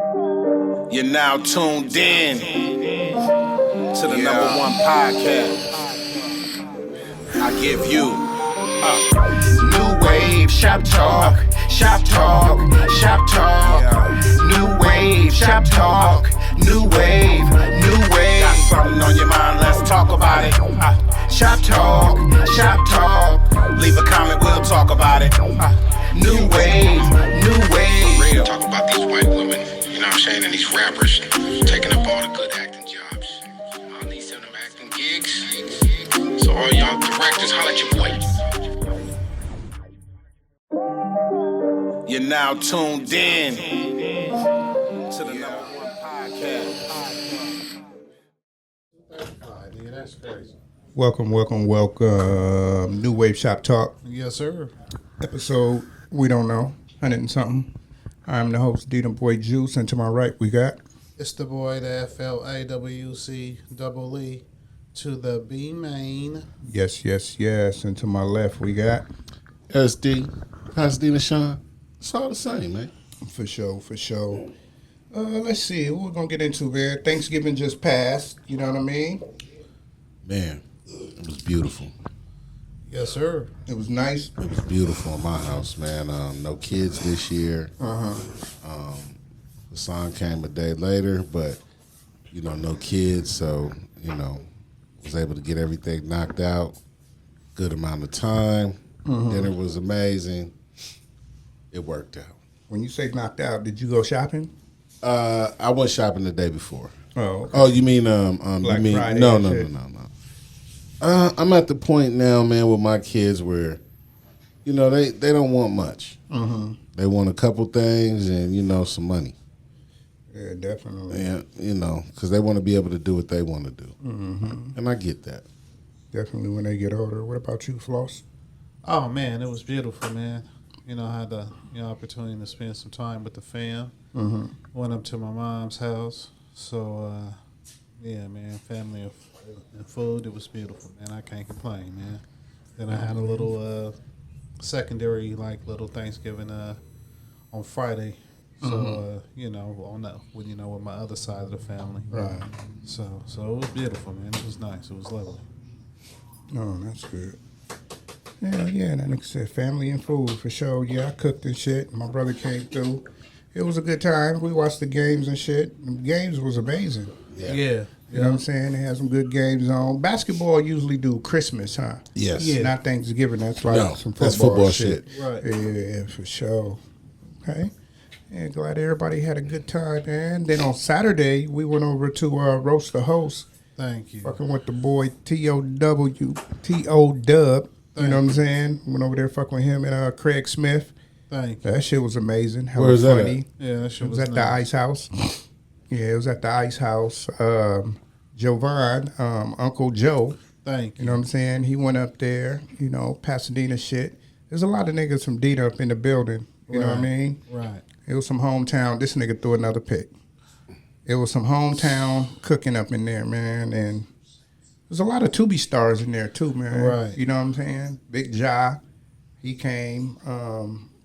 You're now tuned in to the number one podcast. I give you Nuwave Shop Talk, Shop Talk, Shop Talk. Nuwave Shop Talk, Nuwave. Got something on your mind? Let's talk about it. Shop Talk, Shop Talk. Leave a comment, we'll talk about it. Nuwave. Real. Talk about these white women, you know what I'm saying, and these rappers taking up all the good acting jobs. All these them acting gigs. So all y'all directors, holla at your boy. You're now tuned in to the number one podcast. Yeah, that's crazy. Welcome. Nuwave Shop Talk, Yes, sir. episode, we don't know, 100 and something. I'm the host, D. Boy Juice, and to my right, we got... It's the boy, the FLAWC double E to the B main. Yes, and to my left, we got... SD, Pasadena Sean. It's all the same, man. For sure. Let's see, what we're going to get into, man. Thanksgiving just passed, you know what I mean? Man, it was beautiful. Yes, sir. It was nice. It was beautiful in my house, man. No kids this year. The son came a day later, but, no kids. So, was able to get everything knocked out. Good amount of time. Dinner was amazing. It worked out. When you say knocked out, did you go shopping? I went shopping the day before. Oh, okay. Oh, you mean Black you mean Friday no. and shit. I'm at the point now, man, with my kids where, they don't want much. They want a couple things and some money. Yeah, definitely. And because they want to be able to do what they want to do, and I get that. Definitely when they get older. What about you, Floss? Oh, man, it was beautiful, man. I had the opportunity to spend some time with the fam. Went up to my mom's house. So, yeah, man, family and food. It was beautiful, man. I can't complain, man. Then I had a little secondary, little Thanksgiving on Friday. So, with my other side of the family. Right. So it was beautiful, man. It was nice. It was lovely. Oh, that's good. Yeah, that nigga said family and food for sure. Yeah, I cooked and shit. My brother came through. It was a good time. We watched the games and shit. The games was amazing. Yeah. You know what I'm saying? They had some good games on. Basketball usually do Christmas, huh? Yes. Yeah. Not Thanksgiving. That's like some football, that's football shit. Right. Yeah, for sure. Okay. Yeah, glad everybody had a good time, man. Then on Saturday, we went over to Roast the Host. Thank you. Fucking with the boy T.O.Dub. You know what I'm saying? Went over there fucking with him and Craig Smith. Thank you. That shit was amazing. Hell Where is that funny. Yeah, that shit It was was at nice. the Ice House. Yeah, it was at the Ice House. Jovan, Uncle Joe, Thank you you. know what I'm saying? He went up there, Pasadena shit. There's a lot of niggas from Dita up in the building. You know what I mean? Right. It was some hometown. This nigga threw another pick. It was some hometown cooking up in there, man. And there's a lot of Tubi stars in there too, man. Right. You know what I'm saying? Big Ja, he came.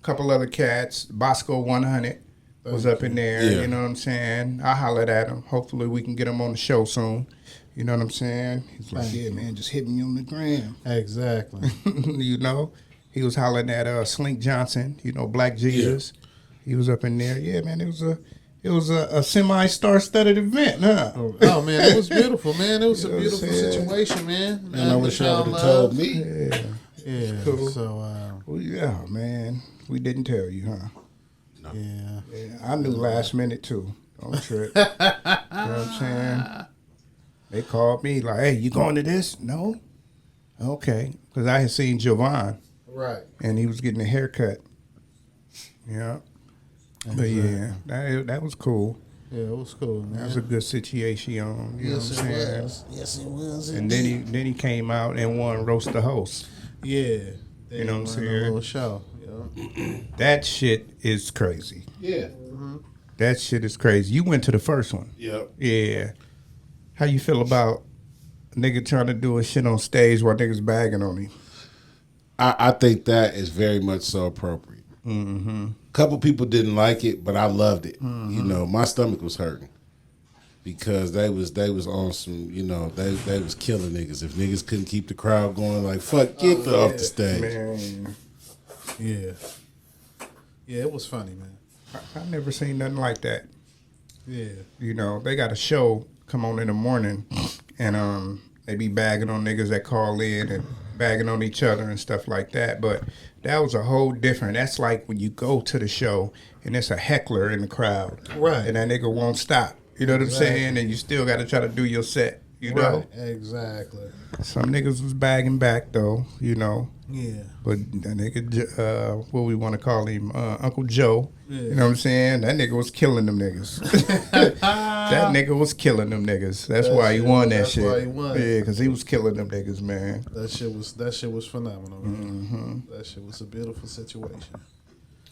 Couple other cats. Bosco 100 was up in there. Yeah. You know what I'm saying? I hollered at him. Hopefully we can get him on the show soon. You know what I'm saying? He's like, yeah, man, just hit me on the gram. Exactly. He was hollering at Slink Johnson, Black Jesus. Yeah. He was up in there. Yeah, man, it was a semi-star studded event, huh? Oh, man, it was beautiful, man. It was a You know what I'm beautiful saying? situation, man. And I wish y'all would have told me. Yeah. Yeah. Cool. So, Well, yeah, man. We didn't tell you, huh? yeah. Yeah, I knew last minute too. Don't trip. You know what I'm saying? They called me like, "Hey, you going to this?" No. Okay, because I had seen Jovan Right. and he was getting a haircut. Yeah. But yeah, that was cool. Yeah, it was cool, man. That was a good situation. You know what I'm saying? Yes, it was. And then he came out and won Roast the Host. Yeah. You know what I'm A saying? little show. Yeah. That shit is crazy. Yeah. That shit is crazy. You went to the first one. Yep. Yeah. How you feel about a nigga trying to do a shit on stage while niggas bagging on him? I think that is very much so appropriate. couple people didn't like it, but I loved it. You know, my stomach was hurting because they was on some, you know, they was killing niggas. If niggas couldn't keep the crowd going, like fuck, get off the stage. Man, Yeah. Yeah, it was funny, man. I never seen nothing like that. Yeah. You know, they got a show come on in the morning, and they be bagging on niggas that call in and bagging on each other and stuff like that. But that was a whole different. That's like when you go to the show and there's a heckler in the crowd, Right. And that nigga won't stop. You know what I'm saying? And you still got to try to do your set. You know, Right. Exactly. some niggas was bagging back though. You know. Yeah. But that nigga, what we want to call him, Uncle Joe, Yeah. you know what I'm saying? That nigga was killing them niggas. That nigga was killing them niggas. That's why he won that shit. That's why he won. Yeah, because he was killing them niggas, man. That shit was phenomenal, man. That shit was a beautiful situation.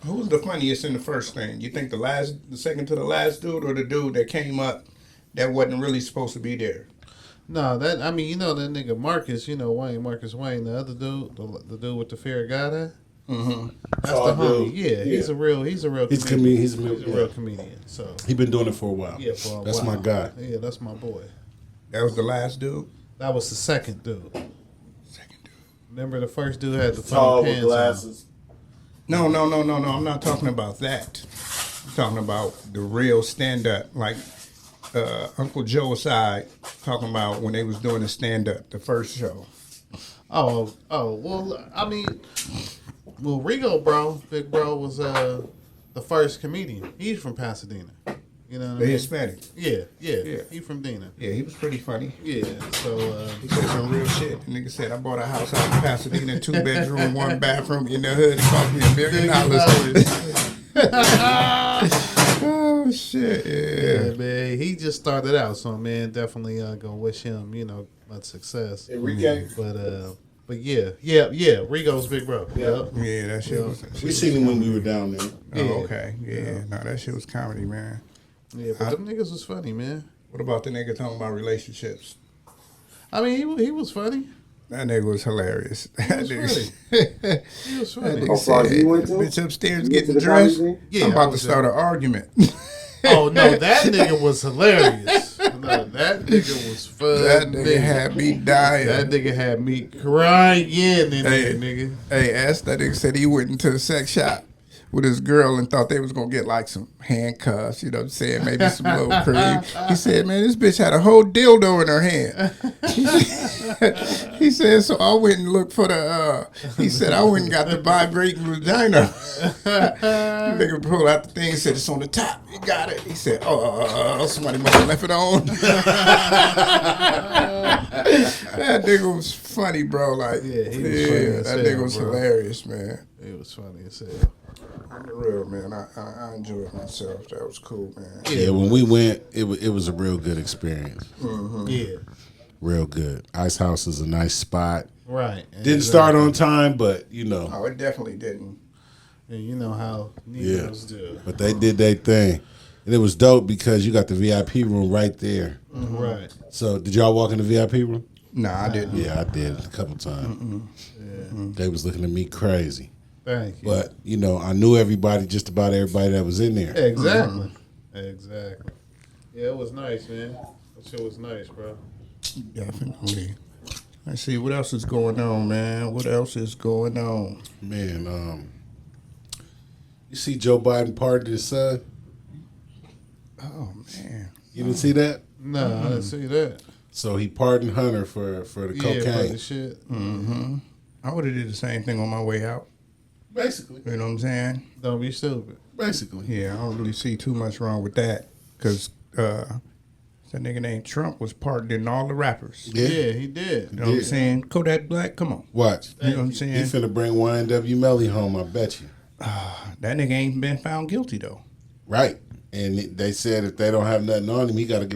Who was the funniest in the first thing? You think the second to the last dude, or the dude that came up that wasn't really supposed to be there? No, that you know that nigga Marcus, you know Marcus Wayne, the other dude, the dude with the Farragut. Mm-hmm. That's the homie. Yeah, he's a real He's comedian. He's a real comedian. So He been doing it for a while. yeah, for a That's while. my guy. Yeah, that's my boy. That was the last dude? That was the second dude. Second dude. Remember the first dude had the Tall funny with pants glasses. No. I'm not talking about that. I'm talking about the real stand-up, like Uncle Joe aside, talking about when they was doing the stand-up, the first show. on. Well, well, Rigo, Big Bro was the first comedian. He's from Pasadena. You know what I The mean? Hispanic. Yeah. Yeah. He from Dena. Yeah, he was pretty funny. Yeah, so He said some real shit. The nigga said, I bought a house out in Pasadena, 2 bedroom, 1 bathroom in the hood. It cost me $1 million. Oh, shit, yeah, yeah. man, he just started out, so man, definitely gonna wish him, much success. Enrique. But yeah, Rigo's Big Bro. Yep. Yeah, that shit was... We seen him when we were down there. Oh, okay. Yeah, no, that shit was comedy, man. Yeah, but them niggas was funny, man. What about the nigga talking about relationships? I mean, he was funny. That nigga was hilarious. That was nigga, He was that funny. nigga How far said, you went to? bitch upstairs You went getting to the dressed. comedy? Yeah, I'm I about to was start an argument. Oh no, that nigga was hilarious. No, that nigga was fun. That nigga had me dying. That nigga had me crying in there, Hey. nigga. Hey, that nigga said he went into the sex shop with his girl and thought they was gonna get like some handcuffs, you know what I'm saying? Maybe some little cream. He said, man, this bitch had a whole dildo in her hand. He said, so I went and looked for he said, I went and got the vibrating vagina. Nigga pulled out the thing and said, it's on the top. You got it. He said, somebody must have left it on. That nigga was funny, bro. Like, Yeah, he was funny as that hell, nigga was bro. hilarious, man. It was funny as hell. On the real, man. I enjoyed myself. That was cool, man. Yeah, when we went, it was a real good experience. Yeah, Real good. Ice House is a nice spot. right. Didn't start on time, but you know. Oh, it definitely didn't. And you know how Negroes do. But they did their thing. And it was dope because you got the VIP room right there. Right. So did y'all walk in the VIP room? Nah, I didn't. Yeah, I did a couple times. They was looking at me crazy. Thank you. But, you know, I knew everybody, just about everybody that was in there. Exactly. Exactly. Yeah, it was nice, man. That shit was nice, bro. Definitely. Let's see, what else is going on, man? What else is going on? Man, you see Joe Biden pardoned his son? Oh, man. You didn't see that? No, I didn't see that. So he pardoned Hunter for the Yeah, for cocaine. the shit. I would have did the same thing on my way out. Basically. You know what I'm saying? Don't be stupid. Basically. Yeah, I don't really see too much wrong with that. Because that nigga named Trump was pardoning all the rappers. Yeah. Yeah, he did. You know what I'm saying? Kodak Black, come on. Watch. You know what I'm He saying? finna bring YNW Melly home, I bet you. That nigga ain't been found guilty, though. Right. And they said if they don't have nothing on him, he gotta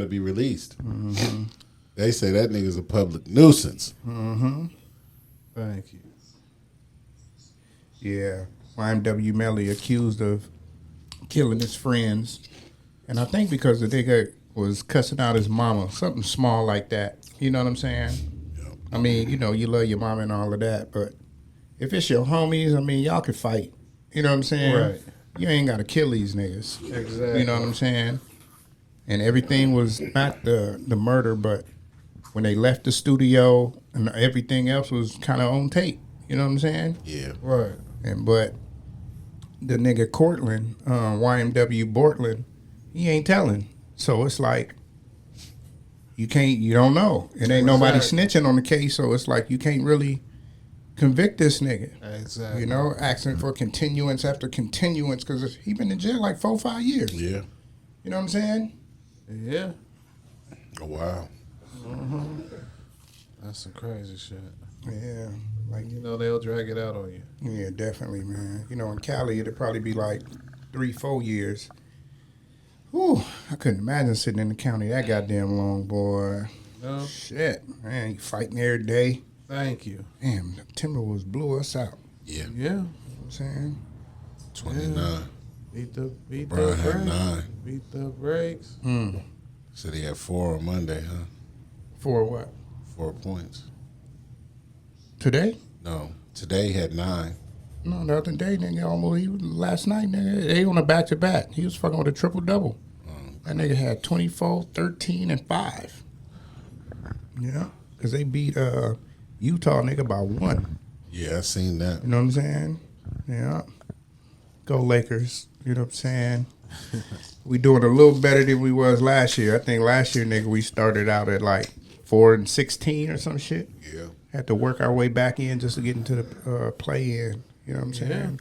be released. They say that nigga's a public nuisance. Thank you. Yeah. YMW Melly accused of killing his friends. And I think because the nigga was cussing out his mama, something small like that. You know what I'm saying? I mean, you know, you love your mama and all of that, but if it's your homies, I mean, y'all can fight. You know what I'm saying? Right. you ain't got to kill these niggas. Exactly. You know what I'm saying? And everything was not the murder, but when they left the studio and everything else was kind of on tape. You know what I'm saying? Yeah. Right. But the nigga Cortland, YMW Bortland, he ain't telling. So it's like you don't know. It ain't nobody snitching on the case, so it's like you can't really convict this nigga. Exactly. You know, asking for continuance after continuance because he been in jail like 4 or 5 years. Yeah. You know what I'm saying? Yeah. Oh, wow. That's some crazy shit. Yeah. Like, You know they'll drag it out on you. yeah, definitely, man. You know, in Cali, it'd probably be like 3, 4 years. Whew, I couldn't imagine sitting in the county that goddamn long, boy. No. Shit, man, you fighting every day. Thank you. Damn, the Timberwolves blew us out. Yeah. Yeah. You know what I'm saying? 29. Beat Brian the had brakes. 9. Beat the brakes. Said he had 4 on Monday, huh? For what? 4 points. Today? No. Today he had 9. No, the other day, nigga, last night, nigga, they on a back-to-back. He was fucking with a triple-double. That nigga had 24, 13, and 5. Yeah, because they beat Utah, nigga, by 1. Yeah, I seen that. You know what I'm saying? Yeah. Go Lakers. You know what I'm saying? We doing a little better than we was last year. I think last year, nigga, we started out at like 4-16 or some shit. Yeah. Had to work our way back in just to get into the play-in. You know what I'm saying?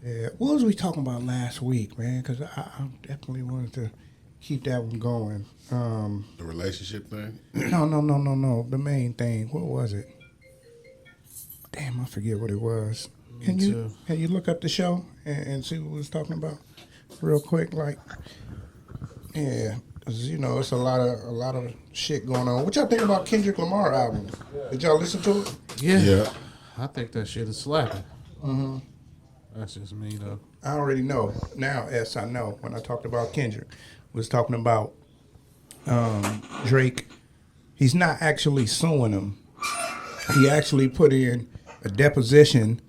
Yeah. What was we talking about last week, man? Because I definitely wanted to keep that one going. The relationship thing? No. The main thing. What was it? Damn, I forget what it was. Can you look up the show and see what we was talking about real quick? Like, yeah, 'cause, you know, it's a lot of shit going on. What y'all think about Kendrick Lamar album? Did y'all listen to it? Yeah. I think that shit is slapping. That's just me though. I already know. Now, yes, I know. When I talked about Kendrick, was talking about Drake. He's not actually suing him. He actually put in a deposition,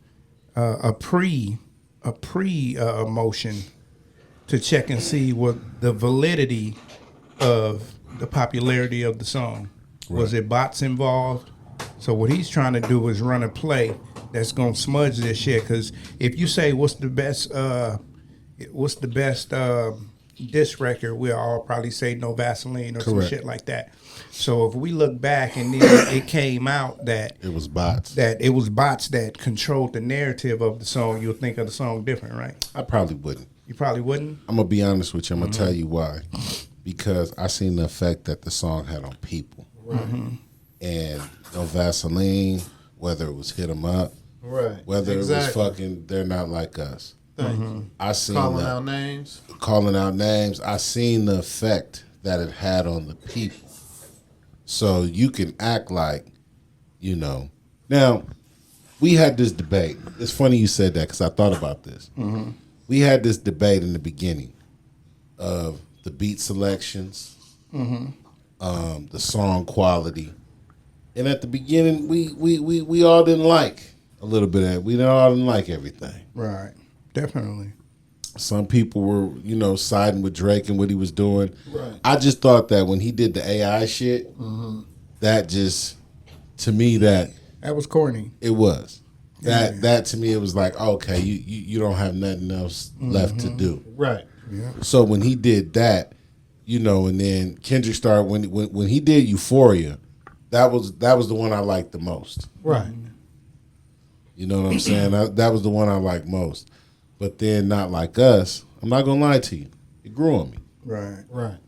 a pre motion to check and see what the validity of the popularity of the song. Was it bots involved? So what he's trying to do is run a play that's gonna smudge this shit. Because if you say what's the best diss record, we'll all probably say No Vaseline or some shit like that. So if we look back and then it came out that It was bots. that controlled the narrative of the song, you'll think of the song different, right? I probably wouldn't. You probably wouldn't. I'm going to be honest with you. I'm going to tell you why. Because I seen the effect that the song had on people. Right. And No Vaseline, whether it was Hit 'Em Up, Right. whether it was Exactly. fucking They're Not Like Us. Thank you. I seen Calling that. out names. Calling out names. I seen the effect that it had on the people. So you can act like, you know. Now, we had this debate. It's funny you said that because I thought about this. We had this debate in the beginning of the beat selections, the song quality. And at the beginning, we all didn't like a little bit of it. We all didn't like everything. Right. Definitely. Some people were, you know, siding with Drake and what he was doing. Right. I just thought that when he did the AI shit, that just, to me, that was corny. it was. That to me, it was like, okay, you don't have nothing else left to do. Right. Yeah. So when he did that, you know, and then Kendrick started when he did Euphoria, that was the one I liked the most. Right. You know what I'm saying? That was the one I liked most. But then Not Like Us, I'm not gonna lie to you, it grew on me Right. Right.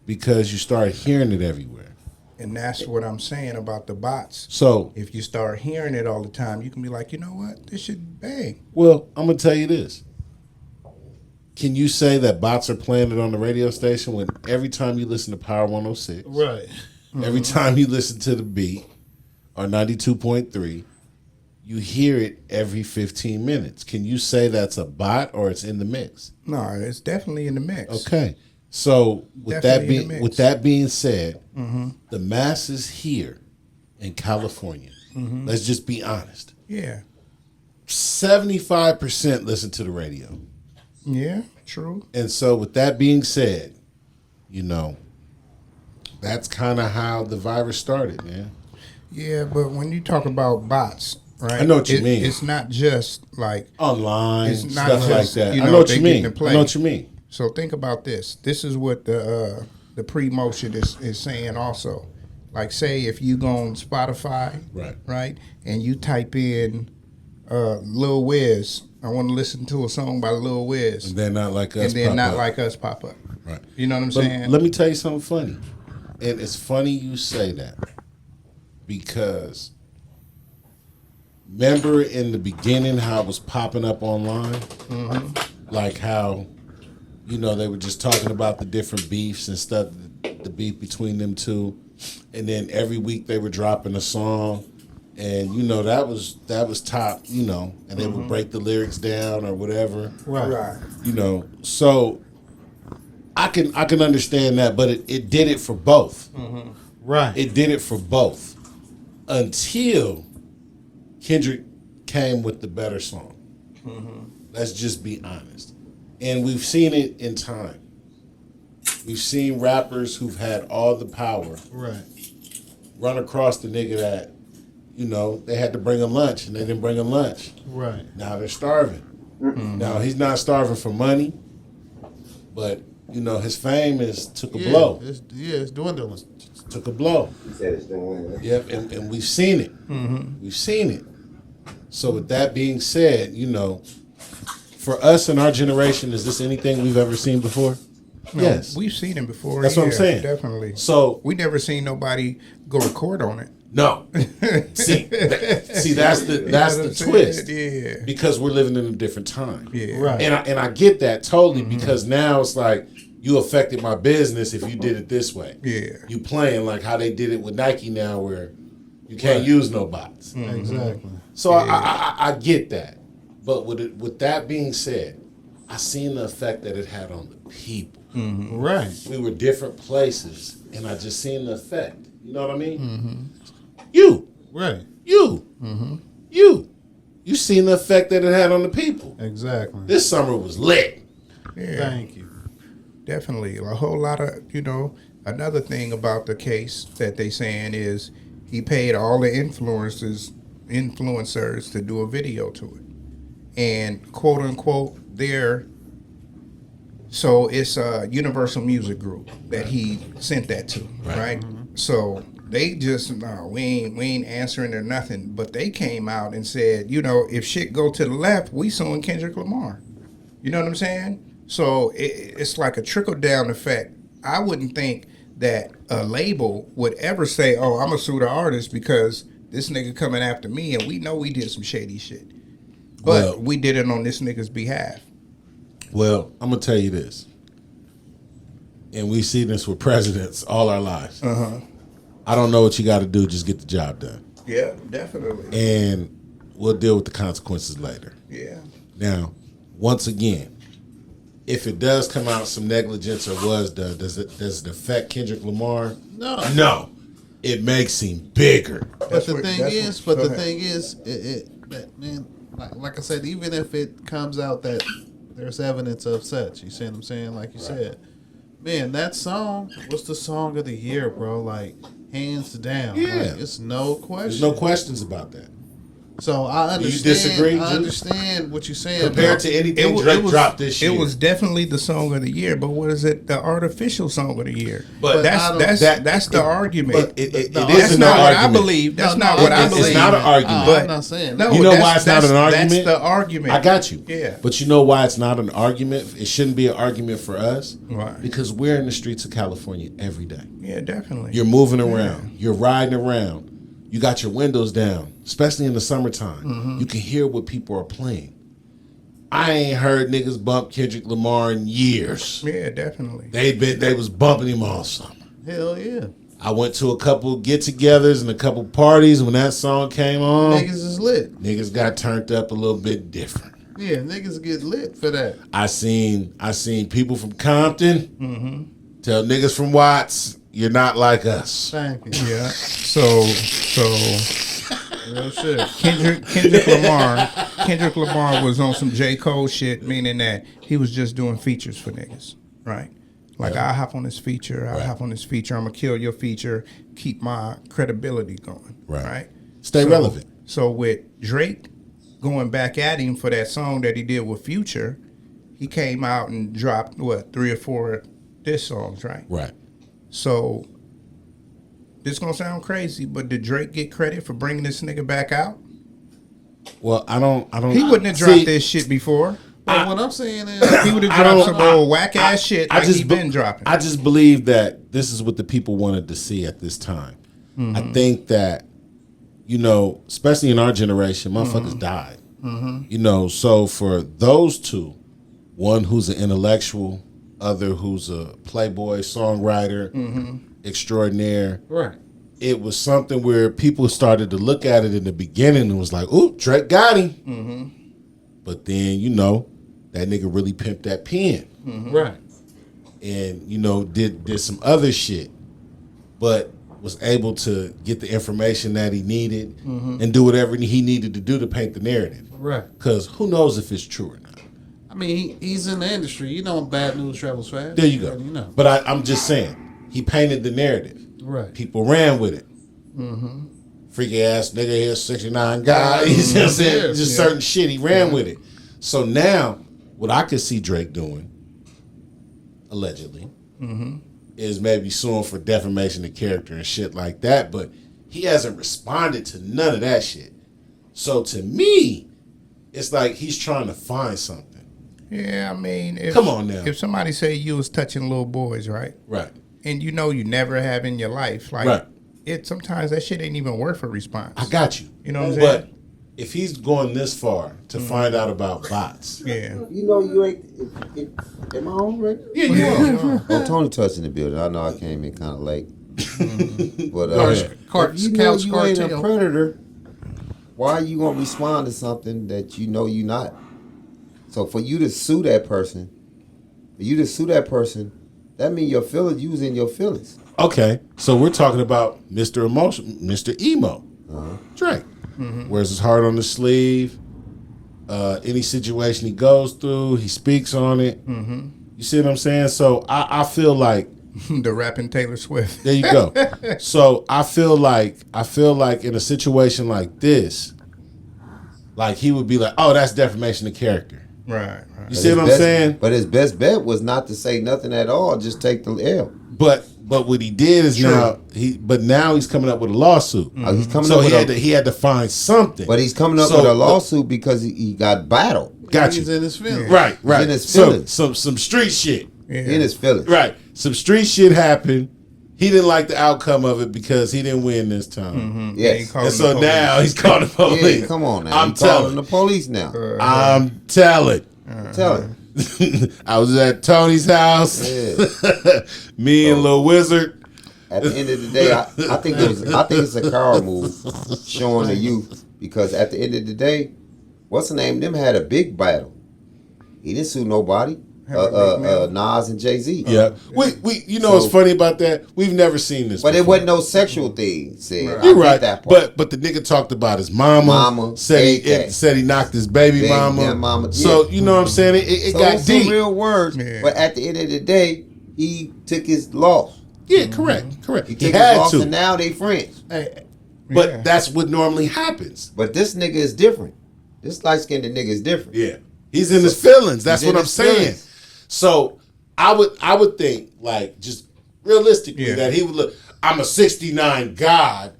because you start hearing it everywhere. And that's what I'm saying about the bots. So, If you start hearing it all the time, you can be like, you know what? This should bang. well, I'm gonna tell you this. Can you say that bots are playing it on the radio station when every time you listen to Power 106, Right. every time you listen to the beat or 92.3, you hear it every 15 minutes? Can you say that's a bot or it's in the mix? No, it's definitely in the mix. Okay. So Definitely in the mix. with that being said, the masses here in California, let's just be honest, Yeah. 75% listen to the radio. Yeah, true. And so with that being said, that's kind of how the virus started, man. Yeah, but when you talk about bots, right? I know what you mean. It's not just like Online, it's not stuff just, like that. you I know know what they you getting mean. to play. I know what you mean. So think about this. This is what the pre-motion is saying also. Like, say if you go on Spotify, right, and you type in Lil Wiz, I want to listen to a song by Lil Wiz, And then Not Like Us, and then pop Not up. Like Us pop up. Right. You know what I'm But saying? let me tell you something funny. And it's funny you say that because remember in the beginning how it was popping up online? Mm-hmm. Like how, they were just talking about the different beefs and stuff, the beef between them two. And then every week they were dropping a song. And, that was top, and they would break the lyrics down or whatever. Right. So I can understand that, but it did it for both. Mm-hmm. Right. It did it for both until Kendrick came with the better song. Mm-hmm. Let's just be honest. And we've seen it in time. We've seen rappers who've had all the power run across the nigga that, they had to bring a lunch and they didn't bring a lunch. Right. Now they're starving. Mm-hmm. Now he's not starving for money, but his fame took a blow. It's dwindling. Took a blow. He said it's dwindling. Yep, and we've seen it. Mm-hmm. We've seen it. So with that being said, for us in our generation, is this anything we've ever seen before? No, yes, we've seen it before. That's what I'm saying. Definitely. So we never seen nobody go record on it. No. see, that's the twist. Yeah. Because we're living in a different time. Yeah. Right. And I get that totally because now it's like you affected my business if you did it this way. Yeah. You playing like how they did it with Nike now where you can't use no bots. Mm-hmm. Exactly. So I get that. But with that being said, I seen the effect that it had on the people. Mm-hmm. Right. We were different places and I just seen the effect. You know what I mean? Mm-hmm. You. Right. You. Mm-hmm. You seen the effect that it had on the people. Exactly. This summer was lit. Yeah. Thank you. Definitely. A whole lot of, another thing about the case that they saying is he paid all the influencers to do a video to it. And quote unquote, so it's a Universal Music Group that he sent that to, right? Mm-hmm. So they just, we ain't answering or nothing. But they came out and said, if shit go to the left, we suing Kendrick Lamar. You know what I'm saying? So it's like a trickle-down effect. I wouldn't think that a label would ever say, oh, I'm going to sue the artist because this nigga coming after me, and we know we did some shady shit. But we did it on this nigga's behalf. Well, I'm going to tell you this. And we see this with presidents all our lives. Uh-huh. I don't know what you got to do. Just get the job done. Yeah, definitely. And we'll deal with the consequences later. Yeah. Now, once again, if it does come out some negligence or was done, does it affect Kendrick Lamar? No. It makes him bigger. But the thing is, man, like I said, even if it comes out that there's evidence of such, you see what I'm saying? Like you said, man, that song was the song of the year, bro. Like, hands down. Yeah. Like, it's no question. There's no questions about that. So I understand. Do you disagree, I understand what you're saying. Compared to anything Drake dropped this year. It was definitely the song of the year, but what is it? The artificial song of the year. But that's the argument. But it isn't that's not what I believe. That's not what I believe. It's not an argument. I'm not saying. No, you know why it's not an argument? That's the argument. I got you. Yeah. But you know why it's not an argument? It shouldn't be an argument for us. Right. Because we're in the streets of California every day. Yeah, definitely. You're moving around. You're riding around. You got your windows down, especially in the summertime. Mm-hmm. You can hear what people are playing. I ain't heard niggas bump Kendrick Lamar in years. Yeah, definitely. They was bumping him all summer. Hell yeah. I went to a couple get-togethers and a couple parties when that song came on. Niggas is lit. Niggas got turned up a little bit different. Yeah, niggas get lit for that. I seen people from Compton tell niggas from Watts, you're not like us. Thank you. Yeah. So Real shit. Kendrick Lamar was on some J. Cole shit, meaning that he was just doing features for niggas, right? Like, I'll hop on this feature, I'm gonna kill your feature, keep my credibility going, right? Stay relevant. So with Drake going back at him for that song that he did with Future, he came out and dropped, 3 or 4 diss songs, right? Right. So, this gonna sound crazy, but did Drake get credit for bringing this nigga back out? Well, I don't. He wouldn't have dropped this shit before. But what I'm saying is, He would have dropped some old whack ass shit like he been dropping. I just believe that this is what the people wanted to see at this time. I think that, you know, especially in our generation, motherfuckers died. You know, so for those two, one who's an intellectual, other who's a playboy songwriter extraordinaire, right? It was something where people started to look at it in the beginning and was like, "Ooh, Drake got him." But then, you know, that nigga really pimped that pen, Right? and you know, did some other shit, but was able to get the information that he needed and do whatever he needed to do to paint the narrative. Right. Because who knows if it's true or not. I mean, he's in the industry. You know, bad news travels fast. There you go. You know. But I'm just saying, he painted the narrative. Right. People ran with it. Freaky ass nigga here, 69 guy. You see what I'm saying? Just certain shit. He ran with it. So now, what I could see Drake doing, allegedly, is maybe suing for defamation of character and shit like that. But he hasn't responded to none of that shit. So to me, it's like he's trying to find something. Yeah, I mean, Come on now. If somebody say you was touching little boys, right? Right. And you know you never have in your life, like, Right. sometimes that shit ain't even worth a response. I got you. You know what I'm saying? But if he's going this far to find out about bots, Yeah. You know you ain't. Am I on, Rick? yeah, you are. Oh, Tony touched in the building. I know I came in kind of late. But if you know Couch you ain't a cartel. predator, why are you gonna respond to something that you know you not? So for you to sue that person, that means your feelings. You was in your feelings. Okay, so we're talking about Mr. Emotion, Mr. Emo, Drake. Wears his heart on the sleeve. Any situation he goes through, he speaks on it. You see what I'm saying? So I feel like The rapping Taylor Swift. there you go. So I feel like in a situation like this, like he would be like, "Oh, that's defamation of character." Right. You see what I'm saying? But his best bet was not to say nothing at all. Just take the L. But what he did is now he's coming up with a lawsuit. He's coming So up with he had to find something. But he's coming up with a lawsuit because he got battled. Got He's you. in his feelings. Right. He's in his feelings. So some street shit. Yeah. In his feelings. Right. Some street shit happened. He didn't like the outcome of it because he didn't win this time. Yes. And so now he's calling the police. Yeah, come on now. I'm He's calling telling. the police now. I'm telling. Tell him. I was at Tony's house. Yeah. Me and Lil Wizard. At the end of the day, I think it's a coward move showing the youth, because at the end of the day, what's the name? Them had a big battle. He didn't sue nobody. Nas and Jay-Z. Yeah. We you know what's funny about that? We've never seen this But before. it wasn't no sexual thing. See, I You're get right. that part. But the nigga talked about his mama. Said he knocked his baby mama. Damn mama. So Yeah. you know what I'm saying? It So got it's some deep. real words. Yeah. But at the end of the day, he took his loss. Yeah, correct. He He took his had loss, to. and now they friends. But Yeah. that's what normally happens. But this nigga is different. This light-skinned nigga is different. Yeah. He's in his feelings. That's He's in what I'm his saying. feelings. So I would think, like, just realistically, Yeah. that he would look, I'm a 69 God.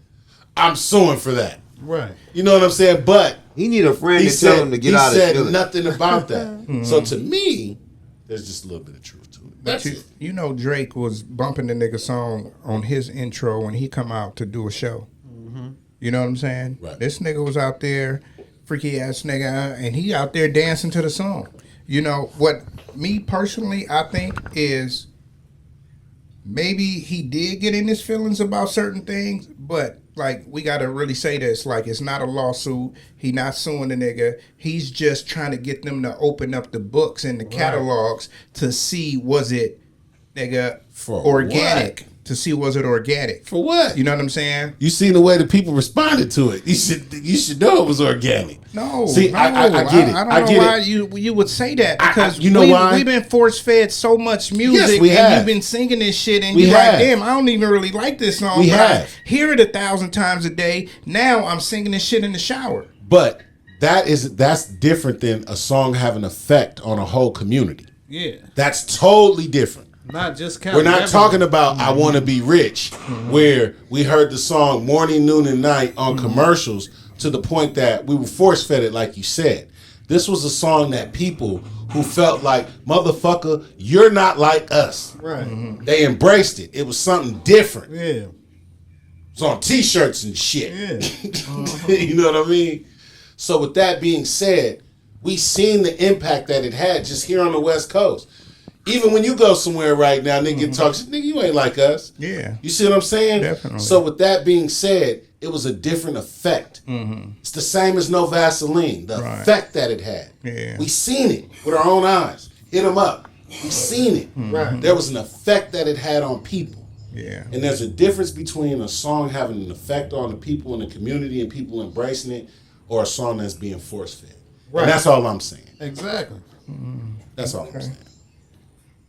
I'm suing for that. Right. You know what I'm saying? But He need a friend he to tell him to get out of his said feelings. nothing about that. So to me, there's just a little bit of truth to it. That's it. You know, Drake was bumping the nigga song on his intro when he come out to do a show. You know what I'm saying? Right. This nigga was out there, freaky ass nigga, and he out there dancing to the song. You know, what me personally, I think is maybe he did get in his feelings about certain things, but like we gotta really say this, like it's not a lawsuit. He not suing the nigga. He's just trying to get them to open up the books and the catalogs to see was it nigga For organic. to see was it organic. For what? You know what I'm saying? You seen the way the people responded to it. You should know it was organic. No, see, no, I get it. I don't know why you would say that, because you know why? We've been force fed so much music, Yes, we and have. you've been singing this shit, and We you're like, have. damn, I don't even really like this song. We but have. I hear it 1,000 times a day. Now I'm singing this shit in the shower. But that's different than a song having effect on a whole community. Yeah. That's totally different. Not just We're not talking about I Want to Be Rich, where we heard the song morning, noon, and night on commercials to the point that we were force fed it, like you said. This was a song that people who felt like, motherfucker, you're not like us. Right. They embraced it. It was something different. Yeah. It's on T-shirts and shit. Yeah. You know what I mean? So with that being said, we seen the impact that it had just here on the West Coast. Even when you go somewhere right now, nigga talks, nigga, you ain't like us. Yeah. You see what I'm saying? Definitely. So with that being said, it was a different effect. It's the same as No Vaseline. The effect that it had. Yeah. We seen it with our own eyes. Hit them up. We seen it. Right. There was an effect that it had on people. Yeah. And there's a difference between a song having an effect on the people in the community and people embracing it, or a song that's being force fed. Right. And that's all I'm saying. Exactly. That's all I'm saying.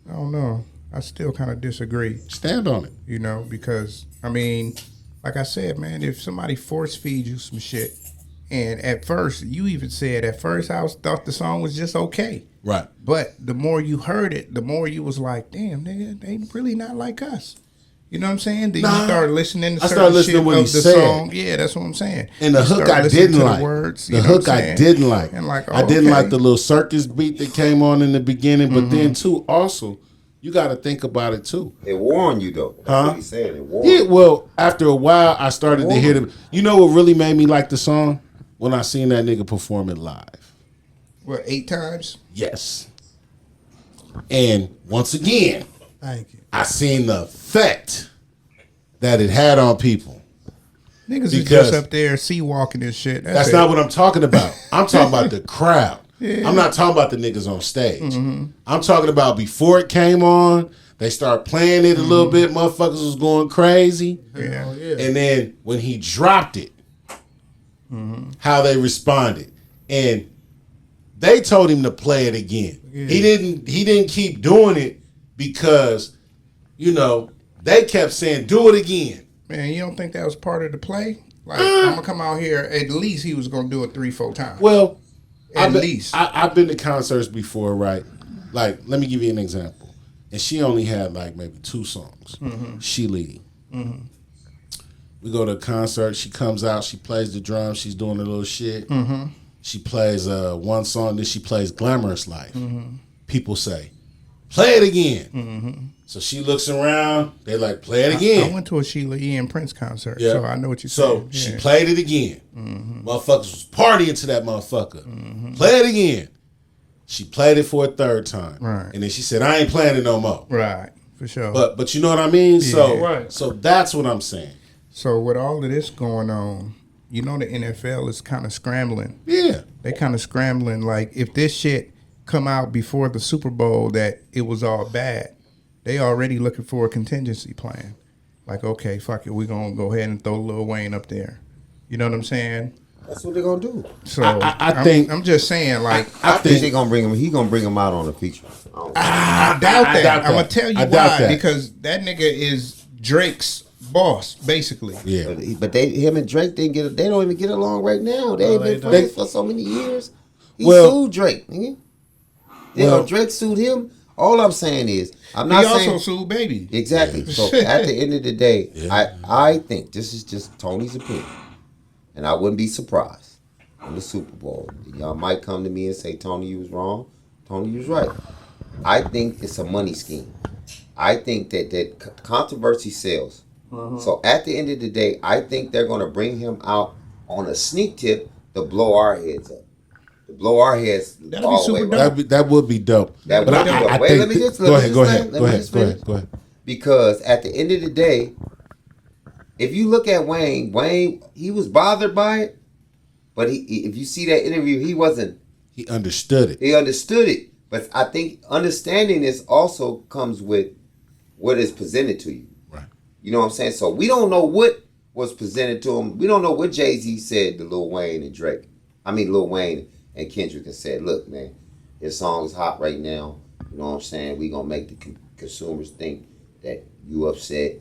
I don't know. I still kind of disagree. Stand on it. You know, because I mean, like I said, man, if somebody force feeds you some shit, and at first you even said I thought the song was just okay, Right. but the more you heard it, the more you was like, damn, nigga, they really not like us. You know what I'm saying? Then you start listening to I certain started listening shit to what of he the said. song. Yeah, that's what I'm saying. And the You hook start I listening didn't to like. the words. The You know what hook I'm I saying? didn't like. And like, I didn't okay. like the little circus beat that came on in the beginning, but then too, also, you got to think about it too. It warned you though. That's what he said. It warned Yeah, you. well, after a while, I started to hear them. You know what really made me like the song? When I seen that nigga perform it live. What, 8 times? Yes. And once again, Thank you. I seen the effect that it had on people. Niggas is Because- just up there sea walking and shit. That's it. not what I'm talking about. I'm talking about the crowd. I'm not talking about the niggas on stage. I'm talking about before it came on, they start playing it a little bit. Motherfuckers was going crazy. Yeah. Yeah. And then when he dropped it, how they responded. And they told him to play it again. Yeah. He didn't keep doing it because, you know, they kept saying, do it again. Man, you don't think that was part of the play? Like, I'm gonna come out here. At least he was gonna do it 3-4 times. Well, At least. I've been to concerts before, right? Like, let me give you an example. And she only had like maybe 2 songs. She leading. We go to a concert. She comes out. She plays the drums. She's doing a little shit. She plays one song. Then she plays "Glamorous Life." People say, "Play it again." So she looks around. They like, "Play it again." I went to a Sheila E. and Prince concert, Yeah. so I know what you're So saying. she Yeah. played it again. Motherfuckers was partying to that motherfucker. Play it again. She played it for a 3rd time. Right. And then she said, I ain't playing it no more. Right, for sure. But you know what I mean? So Right. so that's what I'm saying. So with all of this going on, you know the NFL is kind of scrambling. Yeah. They kind of scrambling. Like, if this shit come out before the Super Bowl that it was all bad, they already looking for a contingency plan. Like, okay, fuck it, we're going to go ahead and throw Lil Wayne up there. You know what I'm saying? That's what they're gonna do. So I think- I'm just saying, like, I think they're gonna bring him. He gonna bring him out on a feature. I doubt that. doubt I'm gonna that. tell you I doubt why. that. Because that nigga is Drake's boss, basically. Yeah. But him and Drake didn't get. They don't even get along right now. They ain't they been don't. friends for so many years. He Well- sued Drake. Nigga. Well- Drake sued him. All I'm saying is, I'm He not also saying sued Baby. exactly. So at the end of the day, I think this is just Tony's opinion, and I wouldn't be surprised on the Super Bowl. Y'all might come to me and say, Tony, you was wrong. Tony, you was right. I think it's a money scheme. I think that controversy sells. So at the end of the day, I think they're going to bring him out on a sneak tip to blow our heads up. To blow our heads That'd be all the super way dope. around. That would be dope. That But would be dope. I Wait, think let me just- go let me ahead, just finish. go ahead. Because at the end of the day, if you look at Wayne, he was bothered by it. But if you see that interview, he wasn't. He understood it. He understood it. But I think understanding this also comes with what is presented to you. Right. You know what I'm saying? So we don't know what was presented to him. We don't know what Jay-Z said to Lil Wayne and Drake. I mean, Lil Wayne and Kendrick and said, look, man, this song is hot right now. You know what I'm saying? We gonna make the consumers think that you upset.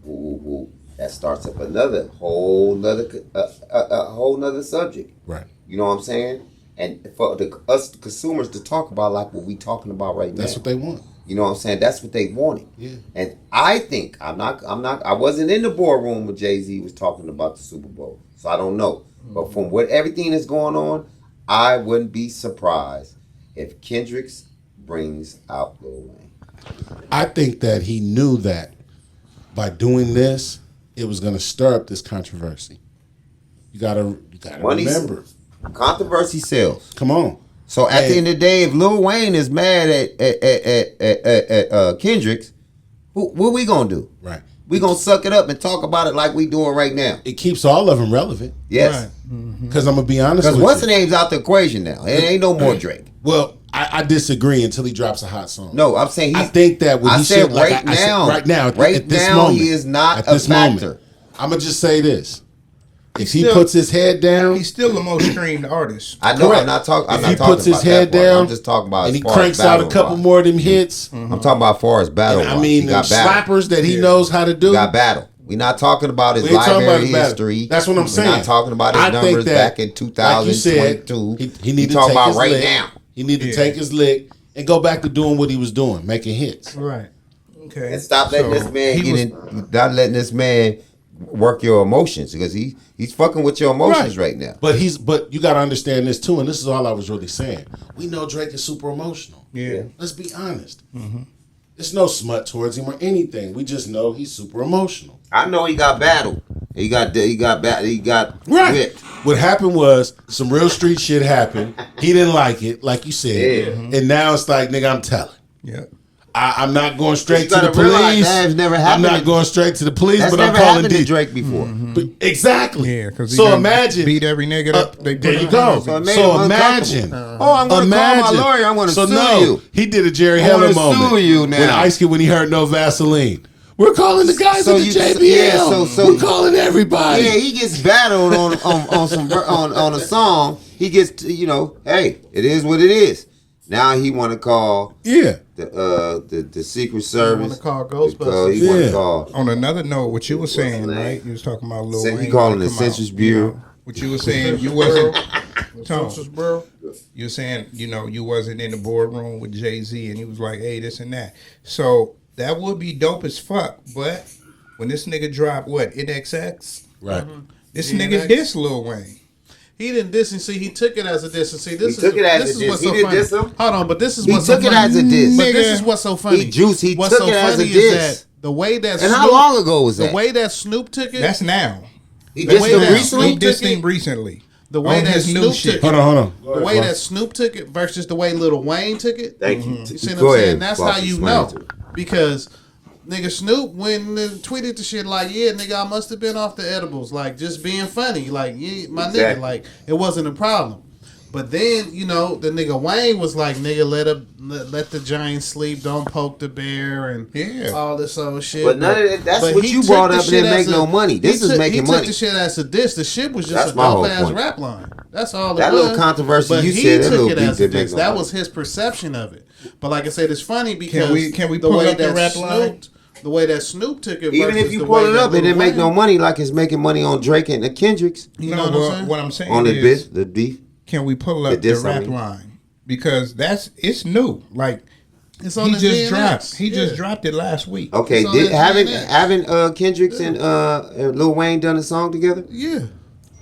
Woo, woo, woo. That starts up a whole nother subject. Right. You know what I'm saying? And for us consumers to talk about like what we talking about right now. That's what they want. You know what I'm saying? That's what they wanted. Yeah. And I think I wasn't in the boardroom when Jay-Z was talking about the Super Bowl. So I don't know. Mm-hmm. But from what everything that's going on, I wouldn't be surprised if Kendrick's brings out Lil Wayne. I think that he knew that by doing this, it was going to stir up this controversy. You gotta remember. Controversy sells. Come on. So at the end of the day, if Lil Wayne is mad at Kendrick's, what we gonna do? Right. We gonna suck it up and talk about it like we doing right now. It keeps all of them relevant. Yes. Because I'm gonna be honest with you. Because what's the name's out the equation now? It ain't no more Drake. Well, I disagree until he drops a hot song. No, I'm saying I think that what he should right now at this moment, he is not a factor. I'm gonna just say this: if he puts his head down, he's still the most streamed artist. I know. Correct. I'm not talking. If he puts his head down, I'm just talking about. And he cranks out a couple more of them hits. I'm talking about as far as battle. I mean, the slappers that he knows how to do. He got battle. We're not talking about his library history. That's what I'm saying. We're not talking about his numbers back in 2022. Like he need to talk about right lick. Now. He need to take his lick and go back to doing what he was doing, making hits. Right. Okay. And stop letting this man not letting this man work your emotions, because he's fucking with your emotions right now. But you got to understand this too, and this is all I was really saying. We know Drake is super emotional. Yeah. Let's be honest. Mm-hmm. There's no smut towards him or anything. We just know he's super emotional. I know he got battled. He got whipped. What happened was some real street shit happened. He didn't like it, like you said. Yeah. And now it's like, nigga, I'm telling. Yeah. I'm not going straight to the police. I'm not going straight to the police, but I'm calling Drake before. Mm-hmm. But exactly. Yeah, because so imagine beat every nigga up. There you go. So imagine. I'm going to call my lawyer. I'm going to sue you. He did a Jerry Heller moment. Sue you now. When Ice Cube, when he heard No Vaseline. We're calling the guys at the JBL. We're calling everybody. Yeah, he gets battled on a song. He gets hey, it is what it is. Now he want to call the Secret Service. He want to call Ghostbusters. He want to call. On another note, what you were saying, right? You was talking about Lil Wayne. He calling the Census Bureau. What you were saying, you wasn't. Census Bureau. You were saying, you wasn't in the boardroom with Jay-Z, and he was like, "Hey, this and that." So that would be dope as fuck. But when this nigga dropped NXX, right? This nigga dissed Lil Wayne. He didn't diss and see. He took it as a diss and see. This took it as a diss. He didn't diss him. Hold on, but this is what's so funny. He took it as a diss. But this is what's so funny. He took it as a diss. The way that and how long ago was that? The way that Snoop took it. That's now. He dissed him recently. He dissed him recently. The way that Snoop took it. Hold on. The way that Snoop took it versus the way Lil Wayne took it. Thank you. You see what I'm saying? That's how you know. Because nigga Snoop went and tweeted the shit like, yeah, nigga, I must have been off the edibles. Like, just being funny. Like, yeah, my nigga. Like, it wasn't a problem. But then, the nigga Wayne was like, nigga, let the giant sleep, don't poke the bear, and all this other shit. But none of that, that's what you brought up, and didn't make no money. This is making money. He took the shit as a diss. The shit was just a dope-ass rap line. That's all it was. That little controversy you said, that little beat didn't make no money. That was his perception of it. But like I said, it's funny because can we pull up the rap line? The way that Snoop took it, even if you pull it up, it didn't make no money like it's making money on Drake and the Kendricks. You know what I'm saying? What I'm saying on is, the beef. Can we pull up the rap line? Because it's new. Like it's on he just dropped. He just dropped it last week. Okay, haven't Kendricks and Lil Wayne done a song together? Yeah.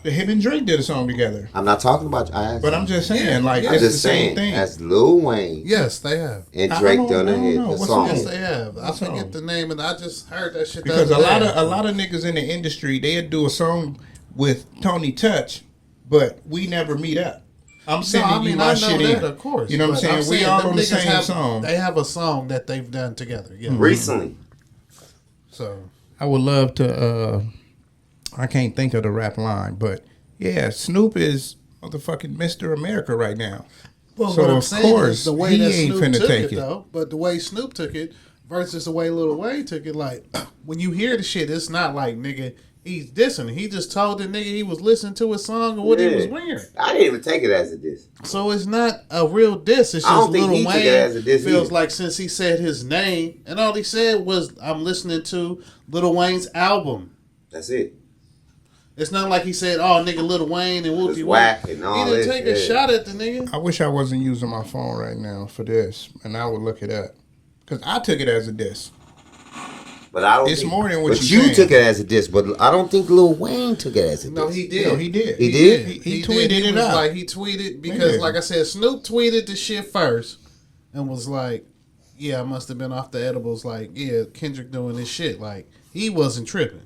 Him and Drake did a song together. I'm not talking about but I'm just saying, it's the same thing. That's Lil Wayne. Yes, they have. And Drake done a song. Yes, they have. I forget the name, and I just heard that shit. Because a lot of niggas in the industry, they'd do a song with Tony Touch, but we never meet up. I'm sending you my shit in. Of course. You know what I'm saying? We all on the same song. They have a song that they've done together. Yeah. Recently. So I would love to. I can't think of the rap line, but yeah, Snoop is motherfucking Mr. America right now. Well, so what I'm of saying course is the way he that ain't Snoop finna took take it, it though. But the way Snoop took it versus the way Lil Wayne took it. Like when you hear the shit, it's not like nigga he's dissing. He just told the nigga he was listening to his song and what he was wearing. I didn't even take it as a diss. So it's not a real diss. It's I just don't think Lil he took Wayne it as a diss feels either. like since he said his name and all he said was I'm listening to Lil Wayne's album. That's it. It's not like he said, "Oh, nigga, Lil Wayne and whoopty It's whoop." whack and all He didn't this, take a yeah. shot at the nigga. I wish I wasn't using my phone right now for this, and I would look it up because I took it as a diss. But I don't. It's think, more than what but you're you saying. took it as a diss. But I don't think Lil Wayne took it as a diss. No, he did. No, he did. He did? He tweeted did. He it was out. like he tweeted because, Yeah. like I said, Snoop tweeted the shit first and was like, "Yeah, I must have been off the edibles." Like, yeah, Kendrick doing this shit. Like he wasn't tripping.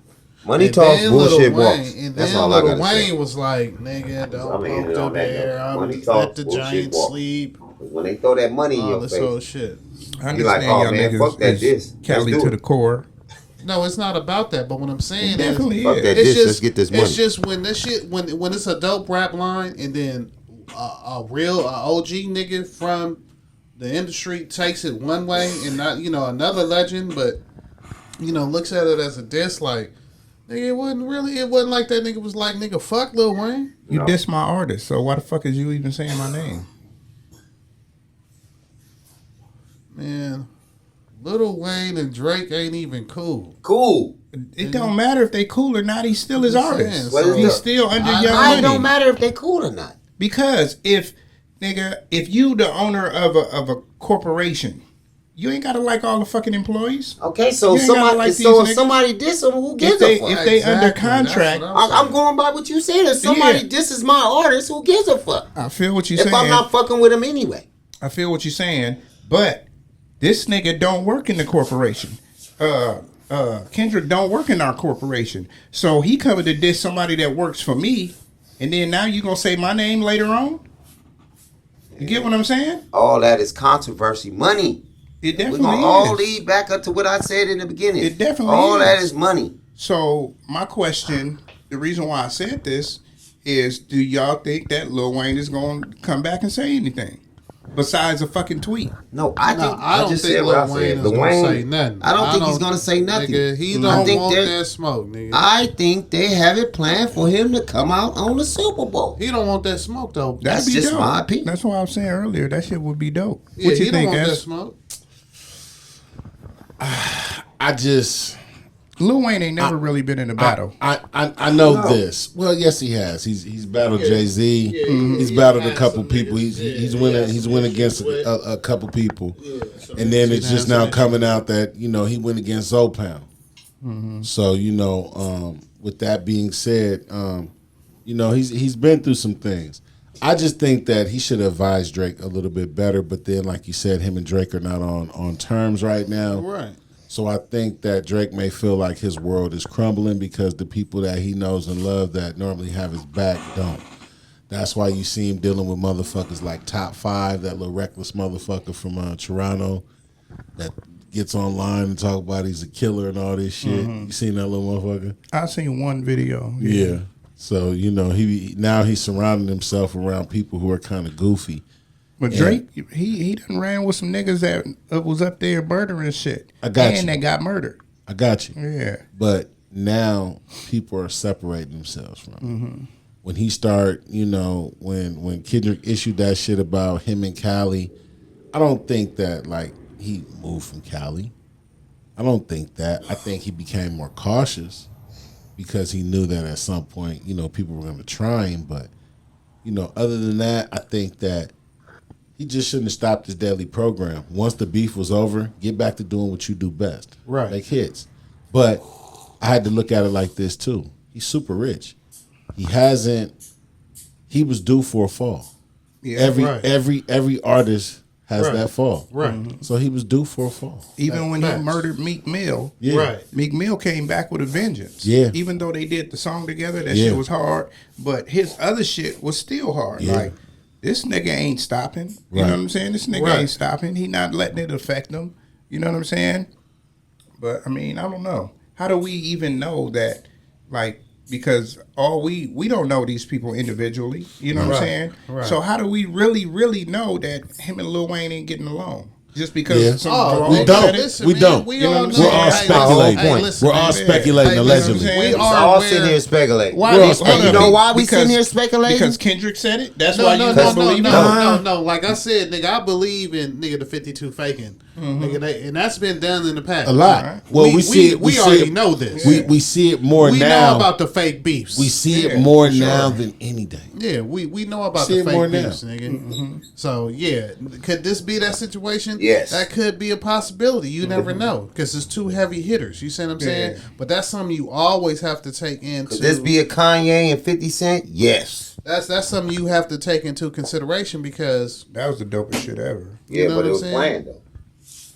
Money And talks, then bullshit Lil walks. Wayne, and That's then all I Lil gotta Wayne say. was like, "Nigga, don't I'm ending poke it the on that bear. note. I'm Money let talks, the bullshit giant walks. sleep." When they throw that money in All your this face, whole shit. I You like, understand oh, y'all man, niggas fuck that is diss. Cali Let's do to it. the core. No, it's not about that. But what I'm saying It definitely is, fuck that it's diss. just Let's get this money. It's just when this shit when it's a dope rap line and then a real OG nigga from the industry takes it one way and not another legend, but looks at it as a diss. Like nigga, it wasn't like that. Nigga was like nigga fuck Lil Wayne. You diss my artist, so why the fuck is you even saying my name? Man, Lil Wayne and Drake ain't even cool. cool. It don't matter if they cool or not. He's still his I'm artist. saying, What is He's that? still under I- Young Why Money. it don't matter if they cool or not. Because if you the owner of a corporation, you ain't gotta like all the fucking employees. Okay, so You ain't gotta somebody, like so these if niggas. somebody diss them, who gives they- a fuck? if they under Exactly, contract, that's what I'm going by what you said. If somebody Yeah. disses my artist, who gives a fuck? I feel what you're If saying. I'm not fucking with him anyway. I feel what you're saying, but this nigga don't work in the corporation. Kendrick don't work in our corporation, so he covered to diss somebody that works for me, and then now you gonna say my name later on? You get what I'm saying? All that is controversy, money. It We're definitely gonna all is. lead back up to what I said in the beginning. It definitely all is. that is money. So my question, the reason why I said this is, do y'all think that Lil Wayne is gonna come back and say anything besides a fucking tweet? No, I think I don't just think said what I Lil Wayne said. is Lil gonna Wayne, say nothing. I don't think he's gonna say nothing. Nigga, he I don't think want that- that smoke, nigga. I think they have it planned for him to come out on the Super Bowl. He don't want that smoke though. That's That'd be just dope. my opinion. That's what I was saying earlier. That shit would be dope. Yeah, What you he think, don't want that S? smoke. I just Lil Wayne ain't never really been in a battle. I know this. Well, yes, he has. He's battled Jay-Z. He's battled a couple people. He's went against a couple people, and then it's just now coming out that he went against Zopound. So with that being said, he's been through some things. I just think that he should advise Drake a little bit better. But then, like you said, him and Drake are not on terms right now. Right. So I think that Drake may feel like his world is crumbling because the people that he knows and love that normally have his back don't. That's why you see him dealing with motherfuckers like Top 5, that little reckless motherfucker from Toronto that gets online and talk about he's a killer and all this shit. You seen that little motherfucker? I seen one video. Yeah. So he's surrounding himself around people who are kind of goofy. But Drake, he done ran with some niggas that was up there murdering shit. I got and you. that got murdered. I got you. Yeah. But now people are separating themselves from him. When he when Kendrick issued that shit about him and Cali, I don't think that he moved from Cali. I don't think that. I think he became more cautious because he knew that at some point, people were going to try him. But, other than that, I think that he just shouldn't have stopped his daily program. Once the beef was over, get back to doing what you do best. Right. Make hits. But I had to look at it like this too. He's super rich. He was due for a fall. Yeah. Every artist has Right. that fall. Right. So he was due for a fall. Even when Facts. he murdered Meek Mill, Yeah. Right. Meek Mill came back with a vengeance. Yeah. Even though they did the song together, that Yeah. shit was hard. But his other shit was still hard. Yeah. Like, this nigga ain't stopping. You Right. know what I'm saying? This nigga Right. ain't stopping. He not letting it affect him. You know what I'm saying? But, I mean, I don't know. How do we even know that, because we don't know these people individually. You know what I'm Right. saying? Right. So how do we really, really know that him and Lil Wayne ain't getting along? Just because Yeah. some Oh, blog we nigga, don't. said it? listen, We man, don't. we You know all what I'm know. We're all saying? speculating. Hey, listen, We're all man. speculating Hey, allegedly. listen, We we We are all aware- sitting here speculating. Why? We're all hold on, And you know speculating. why we Because- sitting here speculating? Because Kendrick said it. That's No, why no, you no, don't no, believe no, it. no. Like I said, nigga, I believe in nigga the 52 faking, nigga, and that's been done in the past. A lot. Right. Well, we see it. We see already it- know this. We see it more We now. know about the fake beefs. We see it Yeah, more for sure. now than any day. Yeah, we know about See the it fake more now. beefs, nigga. So yeah, could this be that situation? Yes. that could be a possibility. You never know because it's two heavy hitters. You see what I'm saying? Yeah. But that's something you always have to take into. Could this be a Kanye and 50 Cent? Yes. That's something you have to take into consideration because That was the dopest shit ever. Yeah, know but what it I'm was saying? planned though.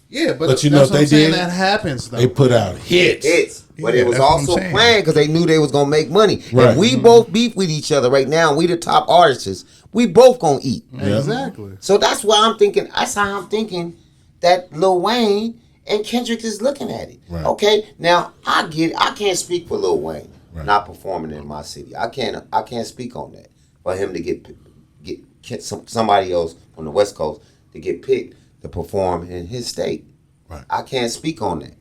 yeah, but But you that's know what what I'm they saying, did? that happens though. They put out hits. It's. But Yeah, it was that's what I'm also saying. planned because they knew they was gonna make money. Right. If we both beef with each other right now, and we the top artists, we both gonna eat. Exactly. So that's why I'm thinking. That's how I'm thinking that Lil Wayne and Kendrick is looking at it. Right. Okay, now I get. I can't speak for Lil Wayne Right. not performing in my city. I can't speak on that. For him to get somebody else from the West Coast to get picked to perform in his state. Right. I can't speak on that.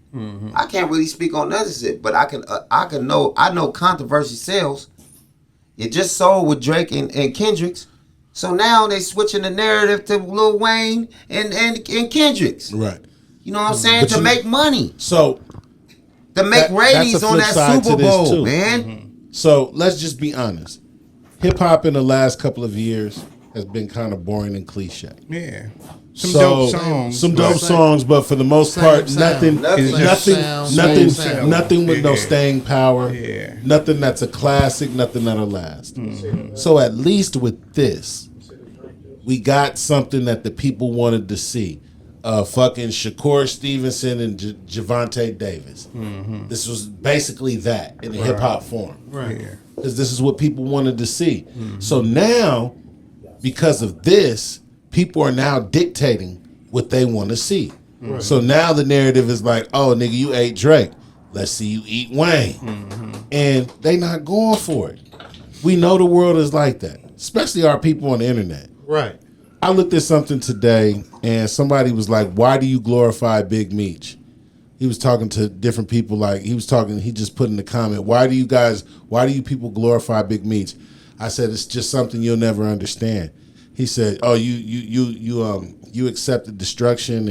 I can't really speak on other shit, but I know controversy sells. It just sold with Drake and Kendrick's. So now they switching the narrative to Lil Wayne and Kendrick's. Right. You know what I'm saying? But to make money. So To make That- ratings that's a on flip that side to Super this, Bowl, too. man. So let's just be honest. Hip hop in the last couple of years has been kind of boring and cliche. Yeah. Some So, dope songs. Some dope but- songs, but for the most Same part, sound. nothing, Nothing. nothing, Sound, nothing, same sound. nothing with no Yeah. staying power. Yeah. Nothing that's a classic. Nothing that'll last. So at least with this, we got something that the people wanted to see. Fucking Shakur Stevenson and Javante Davis. This was basically that in a hip hop form. Right. Yeah. Because this is what people wanted to see. So now, because of this, people are now dictating what they want to see. So now the narrative is like, oh, nigga, you ate Drake. Let's see you eat Wayne. And they not going for it. We know the world is like that, especially our people on the internet. Right. I looked at something today, and somebody was like, why do you glorify Big Meech? He was talking to different people, like, he just put in the comment, why do you people glorify Big Meech? I said, it's just something you'll never understand. He said, oh, you accepted destruction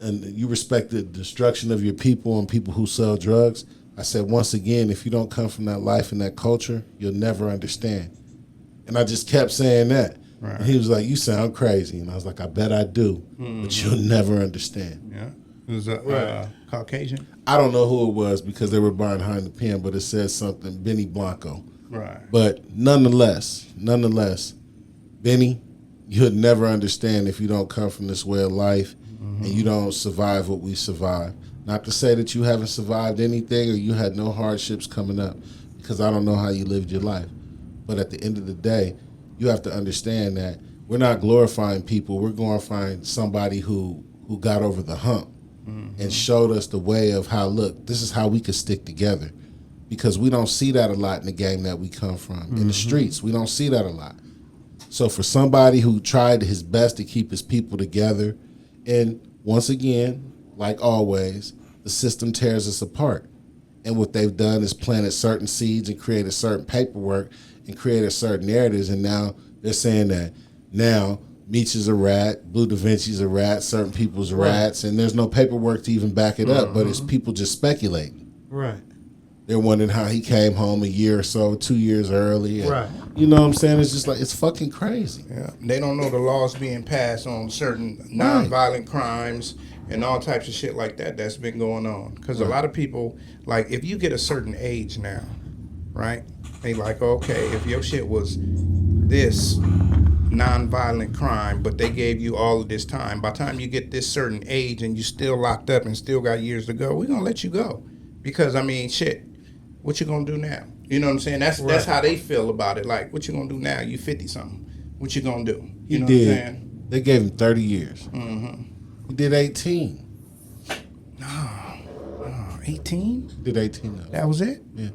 and you respect the destruction of your people and people who sell drugs. I said, once again, if you don't come from that life and that culture, you'll never understand. And I just kept saying that. Right. And he was like, you sound crazy. And I was like, I bet I do, but you'll never understand. Yeah. It was a Caucasian. I don't know who it was because they were behind the pen, but it says something, Benny Blanco. Right. But nonetheless, Benny, you'll never understand if you don't come from this way of life and you don't survive what we survived. Not to say that you haven't survived anything or you had no hardships coming up, because I don't know how you lived your life. But at the end of the day, you have to understand that we're not glorifying people. We're glorifying somebody who got over the hump and showed us the way of how, look, this is how we could stick together. Because we don't see that a lot in the game that we come from. In the streets, we don't see that a lot. So for somebody who tried his best to keep his people together, and once again, like always, the system tears us apart. And what they've done is planted certain seeds and created certain paperwork and created certain narratives. And now they're saying that now Meech is a rat, Blue Da Vinci's a rat, certain people's rats, and there's no paperwork to even back it up, but it's people just speculating. Right. They're wondering how he came home a year or so, 2 years early. And, Right. you know what I'm saying? It's just like, it's fucking crazy. Yeah. They don't know the laws being passed on certain nonviolent crimes and all types of shit like that that's been going on. Because a lot of people, like, if you get a certain age now, right? They like, okay, if your shit was this nonviolent crime, but they gave you all of this time, by the time you get this certain age and you still locked up and still got years to go, we're going to let you go. Because, I mean, shit, what you going to do now? You know what I'm saying? That's how they feel about it. Like, what you going to do now? You 50-something. What you going to do? You know what I'm saying? They gave him 30 years. He did 18. No, 18? Did 18 though. That was it? Yeah.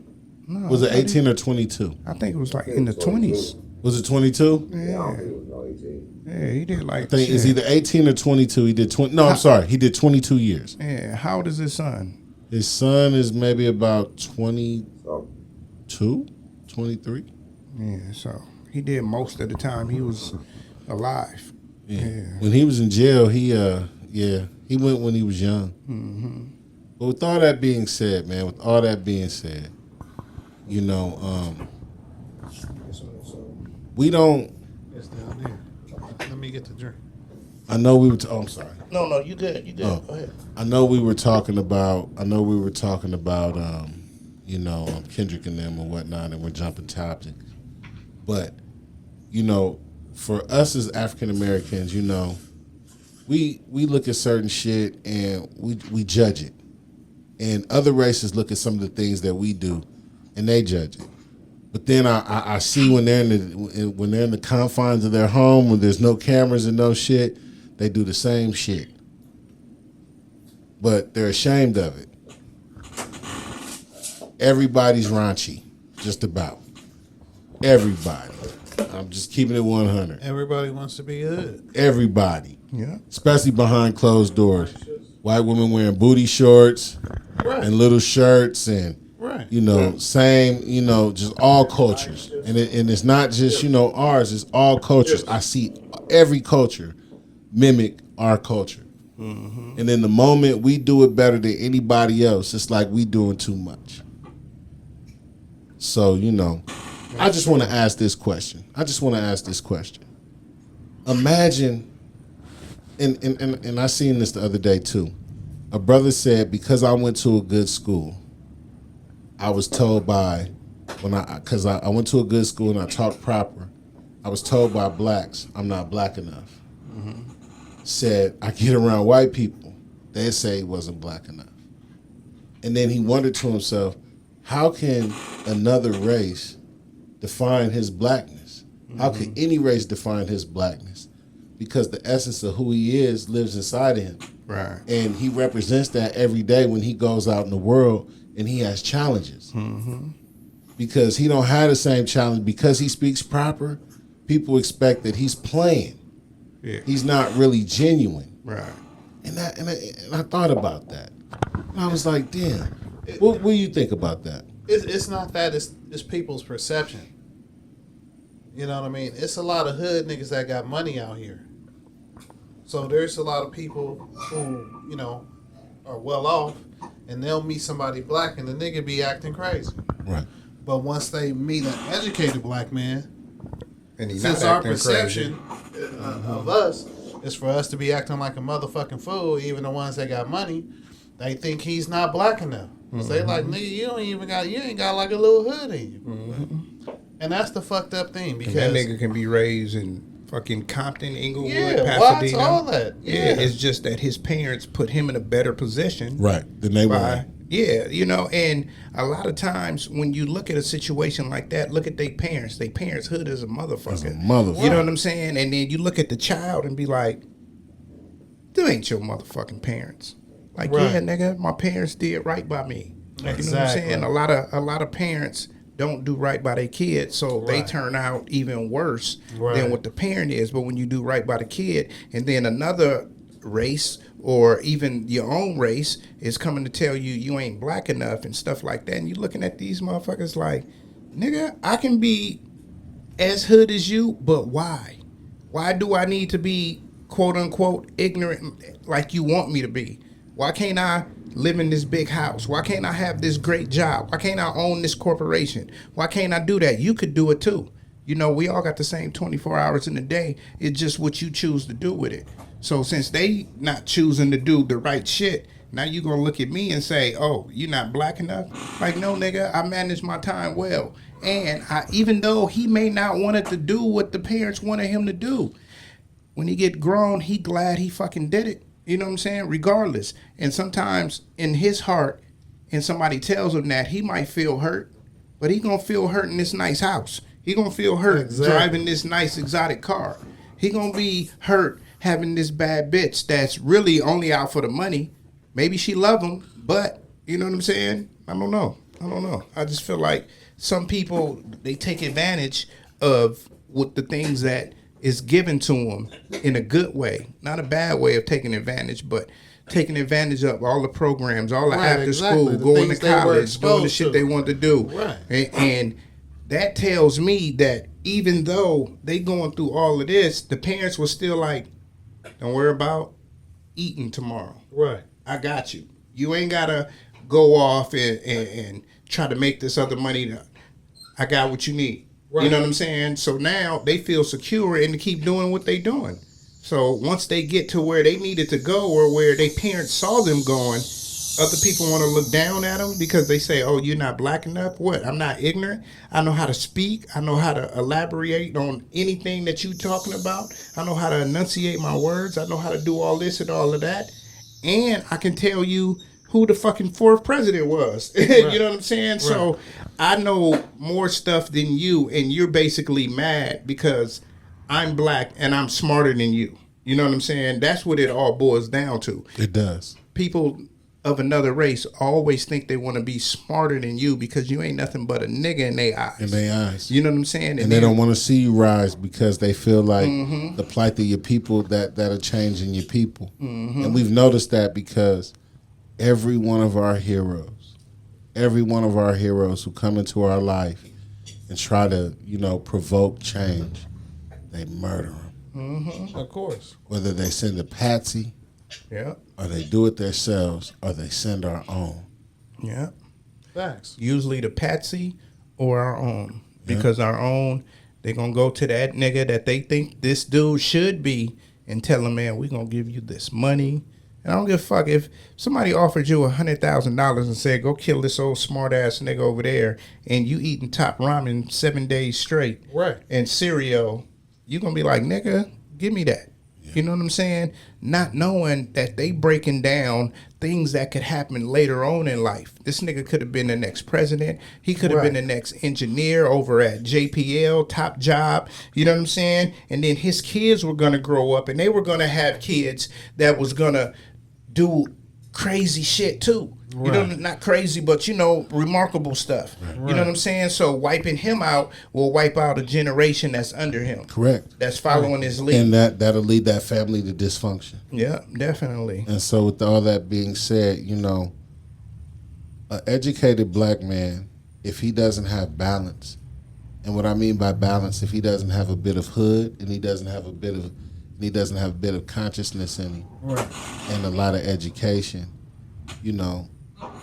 No, Was it I thought 18 or 22? I think it was like in the 20s. Was it 22? Yeah, I don't think it was no 18. Yeah, he did like. I think it's shit. either 18 or 22. He did 20. No, I'm sorry. He did 22 years. Yeah, how old is his son? His son is maybe about 22, So, 23. Yeah, so he did most of the time he was alive. Yeah. When he was in jail, he went when he was young. Mm-hmm. But with all that being said, man, you know, we don't. It's down there. Let me get the drink. I know we were. I'm sorry. No, you good. You good. Oh. Go ahead. I know we were talking about. Kendrick and them and whatnot, and we're jumping topics. But for us as African Americans, we look at certain shit and we judge it, and other races look at some of the things that we do, and they judge it. But then I see when they're in the confines of their home, when there's no cameras and no shit, they do the same shit. But they're ashamed of it. Everybody's raunchy, just about. Everybody. I'm just keeping it 100. Everybody wants to be hood. Everybody. Yeah. Especially behind closed doors. White women wearing booty shorts and little shirts and same, just all cultures. And it's not just, ours, it's all cultures. I see every culture mimic our culture. Mm-hmm. And in the moment we do it better than anybody else, it's like we doing too much. So, I just want to ask this question. Imagine, and I seen this the other day too. A brother said, because I went to a good school, I was told because I went to a good school and I talked proper, I was told by blacks I'm not black enough. Mm-hmm. Said, I get around white people, they say he wasn't black enough. And then he wondered to himself, how can another race define his blackness? Mm-hmm. How can any race define his blackness? Because the essence of who he is lives inside of him. Right. And he represents that every day when he goes out in the world and he has challenges. Mm-hmm. Because he don't have the same challenge. Because he speaks proper, people expect that he's playing. Yeah. He's not really genuine. Right. And I thought about that. And I was like, damn. What do you think about that? It's not that. It's people's perception. You know what I mean? It's a lot of hood niggas that got money out here. So there's a lot of people who, are well off, and they'll meet somebody black, and the nigga be acting crazy. Right. But once they meet an educated black man, and he's since our perception of us is for us to be acting like a motherfucking fool, even the ones that got money, they think he's not black enough. Mm-hmm. So they like, nigga, you ain't got like a little hood in you. Mm-hmm. And that's the fucked up thing, because and that nigga can be raised in fucking Compton, Inglewood, Pasadena. Watts, all that. Yeah, it's just that his parents put him in a better position, right? Than they were. Yeah, and a lot of times when you look at a situation like that, look at their parents. Their parents' hood is a motherfucker. You know what I'm saying? And then you look at the child and be like, "Them ain't your motherfucking parents." Like, yeah, nigga, my parents did right by me. Exactly. You know what I'm saying? A lot of parents don't do right by their kids, so they turn out even worse than what the parent is. But when you do right by the kid, and then another race or even your own race is coming to tell you you ain't black enough and stuff like that, and you're looking at these motherfuckers like, nigga, I can be as hood as you, but why? Why do I need to be quote unquote ignorant like you want me to be? Why can't I live in this big house? Why can't I have this great job? Why can't I own this corporation? Why can't I do that? You could do it too. We all got the same 24 hours in the day. It's just what you choose to do with it. So since they not choosing to do the right shit, now you gonna look at me and say, oh, you're not black enough? Like, no, nigga, I manage my time well. And even though he may not wanted to do what the parents wanted him to do, when he get grown, he glad he fucking did it. You know what I'm saying? Regardless. And sometimes in his heart, and somebody tells him that, he might feel hurt, but he gonna feel hurt in this nice house. He gonna feel hurt driving this nice exotic car. He gonna be hurt having this bad bitch that's really only out for the money. Maybe she love him, but you know what I'm saying? I don't know. I just feel like some people, they take advantage of what the things that is given to them in a good way, not a bad way of taking advantage, but taking advantage of all the programs, all the after school, going to college, doing the shit they want to do. Right. And that tells me that even though they going through all of this, the parents were still like, don't worry about eating tomorrow. Right. I got you. You ain't got to go off and try to make this other money. I got what you need. Right. You know what I'm saying? So now they feel secure and to keep doing what they doing. So once they get to where they needed to go or where their parents saw them going, other people want to look down at them because they say, oh, you're not black enough? What? I'm not ignorant. I know how to speak. I know how to elaborate on anything that you're talking about. I know how to enunciate my words. I know how to do all this and all of that. And I can tell you who the fucking fourth president was. Right. You know what I'm saying? Right. So I know more stuff than you, and you're basically mad because I'm black and I'm smarter than you. You know what I'm saying? That's what it all boils down to. It does. People of another race always think they want to be smarter than you because you ain't nothing but a nigga in their eyes. In their eyes. You know what I'm saying? And they don't want to see you rise because they feel like the plight of your people that are changing your people. And we've noticed that because every one of our heroes who come into our life and try to, provoke change, they murder them. Of course. Whether they send a patsy, or they do it themselves, or they send our own. Yeah. Facts. Usually the patsy or our own. Because our own, they're going to go to that nigga that they think this dude should be and tell him, man, we're going to give you this money. And I don't give a fuck if somebody offered you $100,000 and said, go kill this old smart ass nigga over there, and you eating top ramen 7 days straight. Right. And cereal, you're going to be like, nigga, give me that. You know what I'm saying? Not knowing that they breaking down things that could happen later on in life. This nigga could have been the next president. He could have been the next engineer over at JPL, top job. You know what I'm saying? And then his kids were going to grow up and they were going to have kids that was going to do crazy shit too. Right. You know, not crazy, but remarkable stuff. Right. You know what I'm saying? So wiping him out will wipe out a generation that's under him. Correct. That's following his lead. And that'll lead that family to dysfunction. Yeah, definitely. And so with all that being said, an educated black man, if he doesn't have balance, and what I mean by balance, if he doesn't have a bit of hood and he doesn't have a bit of consciousness in him, right, and a lot of education,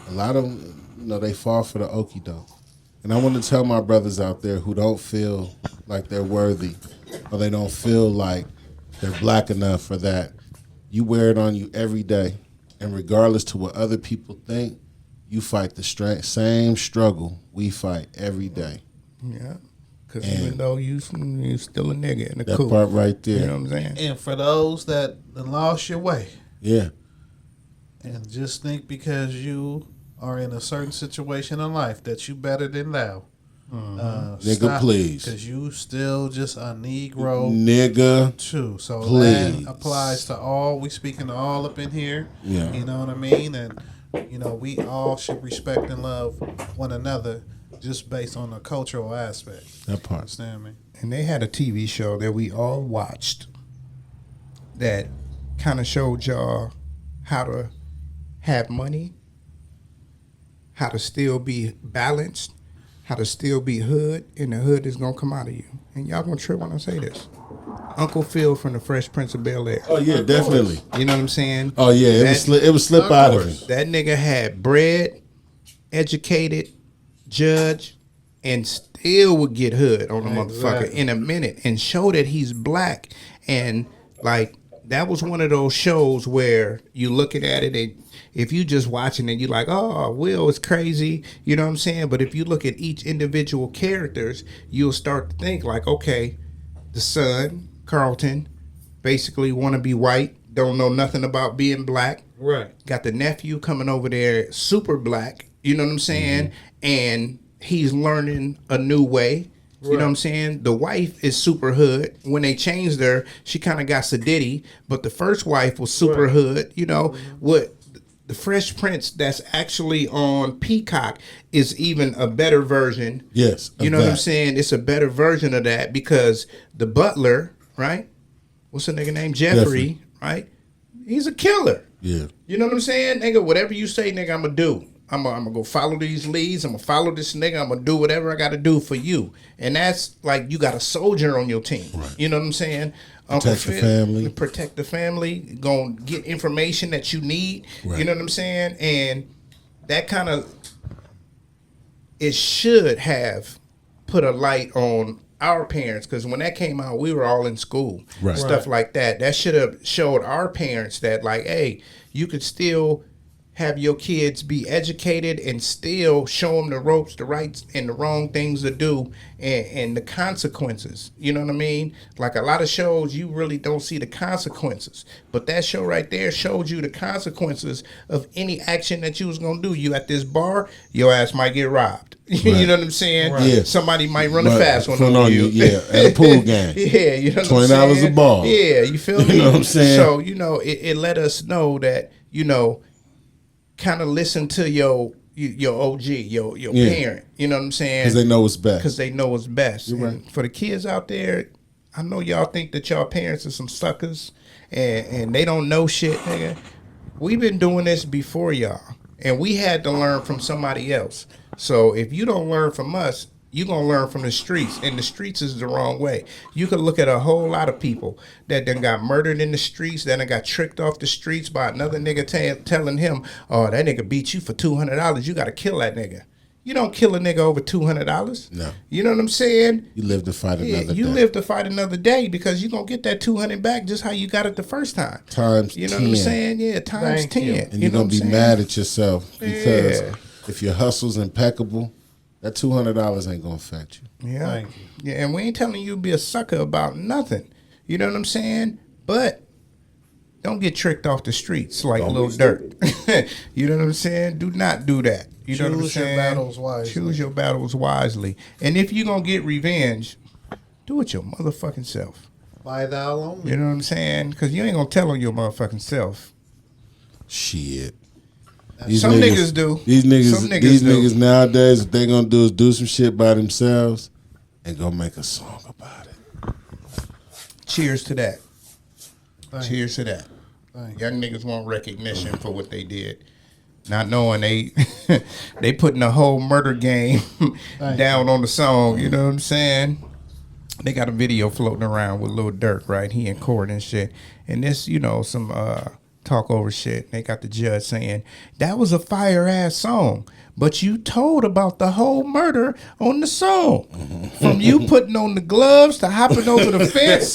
a lot of them, they fall for the okie doke. And I want to tell my brothers out there who don't feel like they're worthy or they don't feel like they're black enough for that, you wear it on you every day. And regardless to what other people think, you fight the same struggle we fight every day. Yeah. Because even though you still a nigga in the that part right there. You know what I'm saying? And for those that lost your way. Yeah. And just think because you are in a certain situation in life that you better than thou. Nigga, please. Because you still just a Negro. Nigga, too. So please. That applies to all. We speaking to all up in here. Yeah. You know what I mean? And, we all should respect and love one another just based on the cultural aspect. That part. Understand me? And they had a TV show that we all watched that kind of showed y'all how to have money, how to still be balanced, how to still be hood, and the hood is going to come out of you. And y'all going to trip when I say this. Uncle Phil from the Fresh Prince of Bel-Air. Oh, yeah, definitely. You know what I'm saying? Oh, yeah, it was slip out of him. That nigga had bread, educated, judge, and still would get hood on the motherfucker in a minute and show that he's black. And, that was one of those shows where you looking at it and if you just watching it, you're like, oh, Will is crazy. You know what I'm saying? But if you look at each individual characters, you'll start to think like, okay, the son, Carlton, basically want to be white, don't know nothing about being black. Right. Got the nephew coming over there, super black. You know what I'm saying? And he's learning a new way. You know what I'm saying? The wife is super hood. When they changed her, she kind of got sedity, but the first wife was super hood. What the Fresh Prince that's actually on Peacock is even a better version. Yes. You know what I'm saying? It's a better version of that because the butler right? What's the nigga name? Jeffrey, right? He's a killer. Yeah. You know what I'm saying? Nigga, whatever you say, nigga, I'm going to do. I'm gonna go follow these leads. I'm going to follow this nigga. I'm going to do whatever I got to do for you. And that's like you got a soldier on your team. Right. You know what I'm saying? Protect the family. Protect the family. Going to get information that you need. Right. You know what I'm saying? And that kind of, it should have put a light on our parents, because when that came out, we were all in school, Right. stuff like that. That should have showed our parents that, like, hey, you could still have your kids be educated and still show them the ropes, the rights and the wrong things to do, and the consequences. You know what I mean? Like a lot of shows, you really don't see the consequences. But that show right there showed you the consequences of any action that you was going to do. You at this bar, your ass might get robbed. You know what I'm saying? Right. Yeah. Somebody might run a fast one on on you. Yeah, at a pool game. Yeah, you know what I'm saying? $20 a ball. Yeah, you feel me? You know what I'm saying? So, you know, it let us know that, you know, kind of listen to your OG, your parent. You know what I'm saying? Because they know what's best. Because they know what's best. You're right. And for the kids out there, I know y'all think that y'all parents are some suckers and they don't know shit, nigga. We've been doing this before y'all, and we had to learn from somebody else. So if you don't learn from us, you're going to learn from the streets, and the streets is the wrong way. You could look at a whole lot of people that done got murdered in the streets, that done got tricked off the streets by another nigga telling him, oh, that nigga beat you for $200. You got to kill that nigga. You don't kill a nigga over $200. No. You know what I'm saying? You live to fight another day. You live to fight another day, because you're going to get that $200 back just how you got it the first time. Times You know 10. what I'm saying? Yeah, times Thank 10. you. And you're going to be mad at yourself because Yeah. if your hustle's impeccable, that $200 ain't going to affect you. Yeah. Thank you. Yeah, and we ain't telling you to be a sucker about nothing. You know what I'm saying? But don't get tricked off the streets like Lil Durk. You know what I'm saying? Do not do that. You know what I'm Choose your saying? battles wisely. Choose your battles wisely. And if you're going to get revenge, do it your motherfucking self. By thou alone. You know what I'm saying? Because you ain't going to tell on your motherfucking self. Shit. Some niggas do. These niggas, Some niggas these do. niggas nowadays, what they gonna do is do some shit by themselves and go make a song about it. Cheers to that. Thank Cheers to that. Thank Young niggas want recognition for what they did, not knowing they putting the whole murder game down on the song. You know what I'm saying? They got a video floating around with Lil Durk, right? He in court and shit, and this, you know, some talk over shit. They got the judge saying that was a fire ass song, but you told about the whole murder on the song, from you putting on the gloves to hopping over the fence.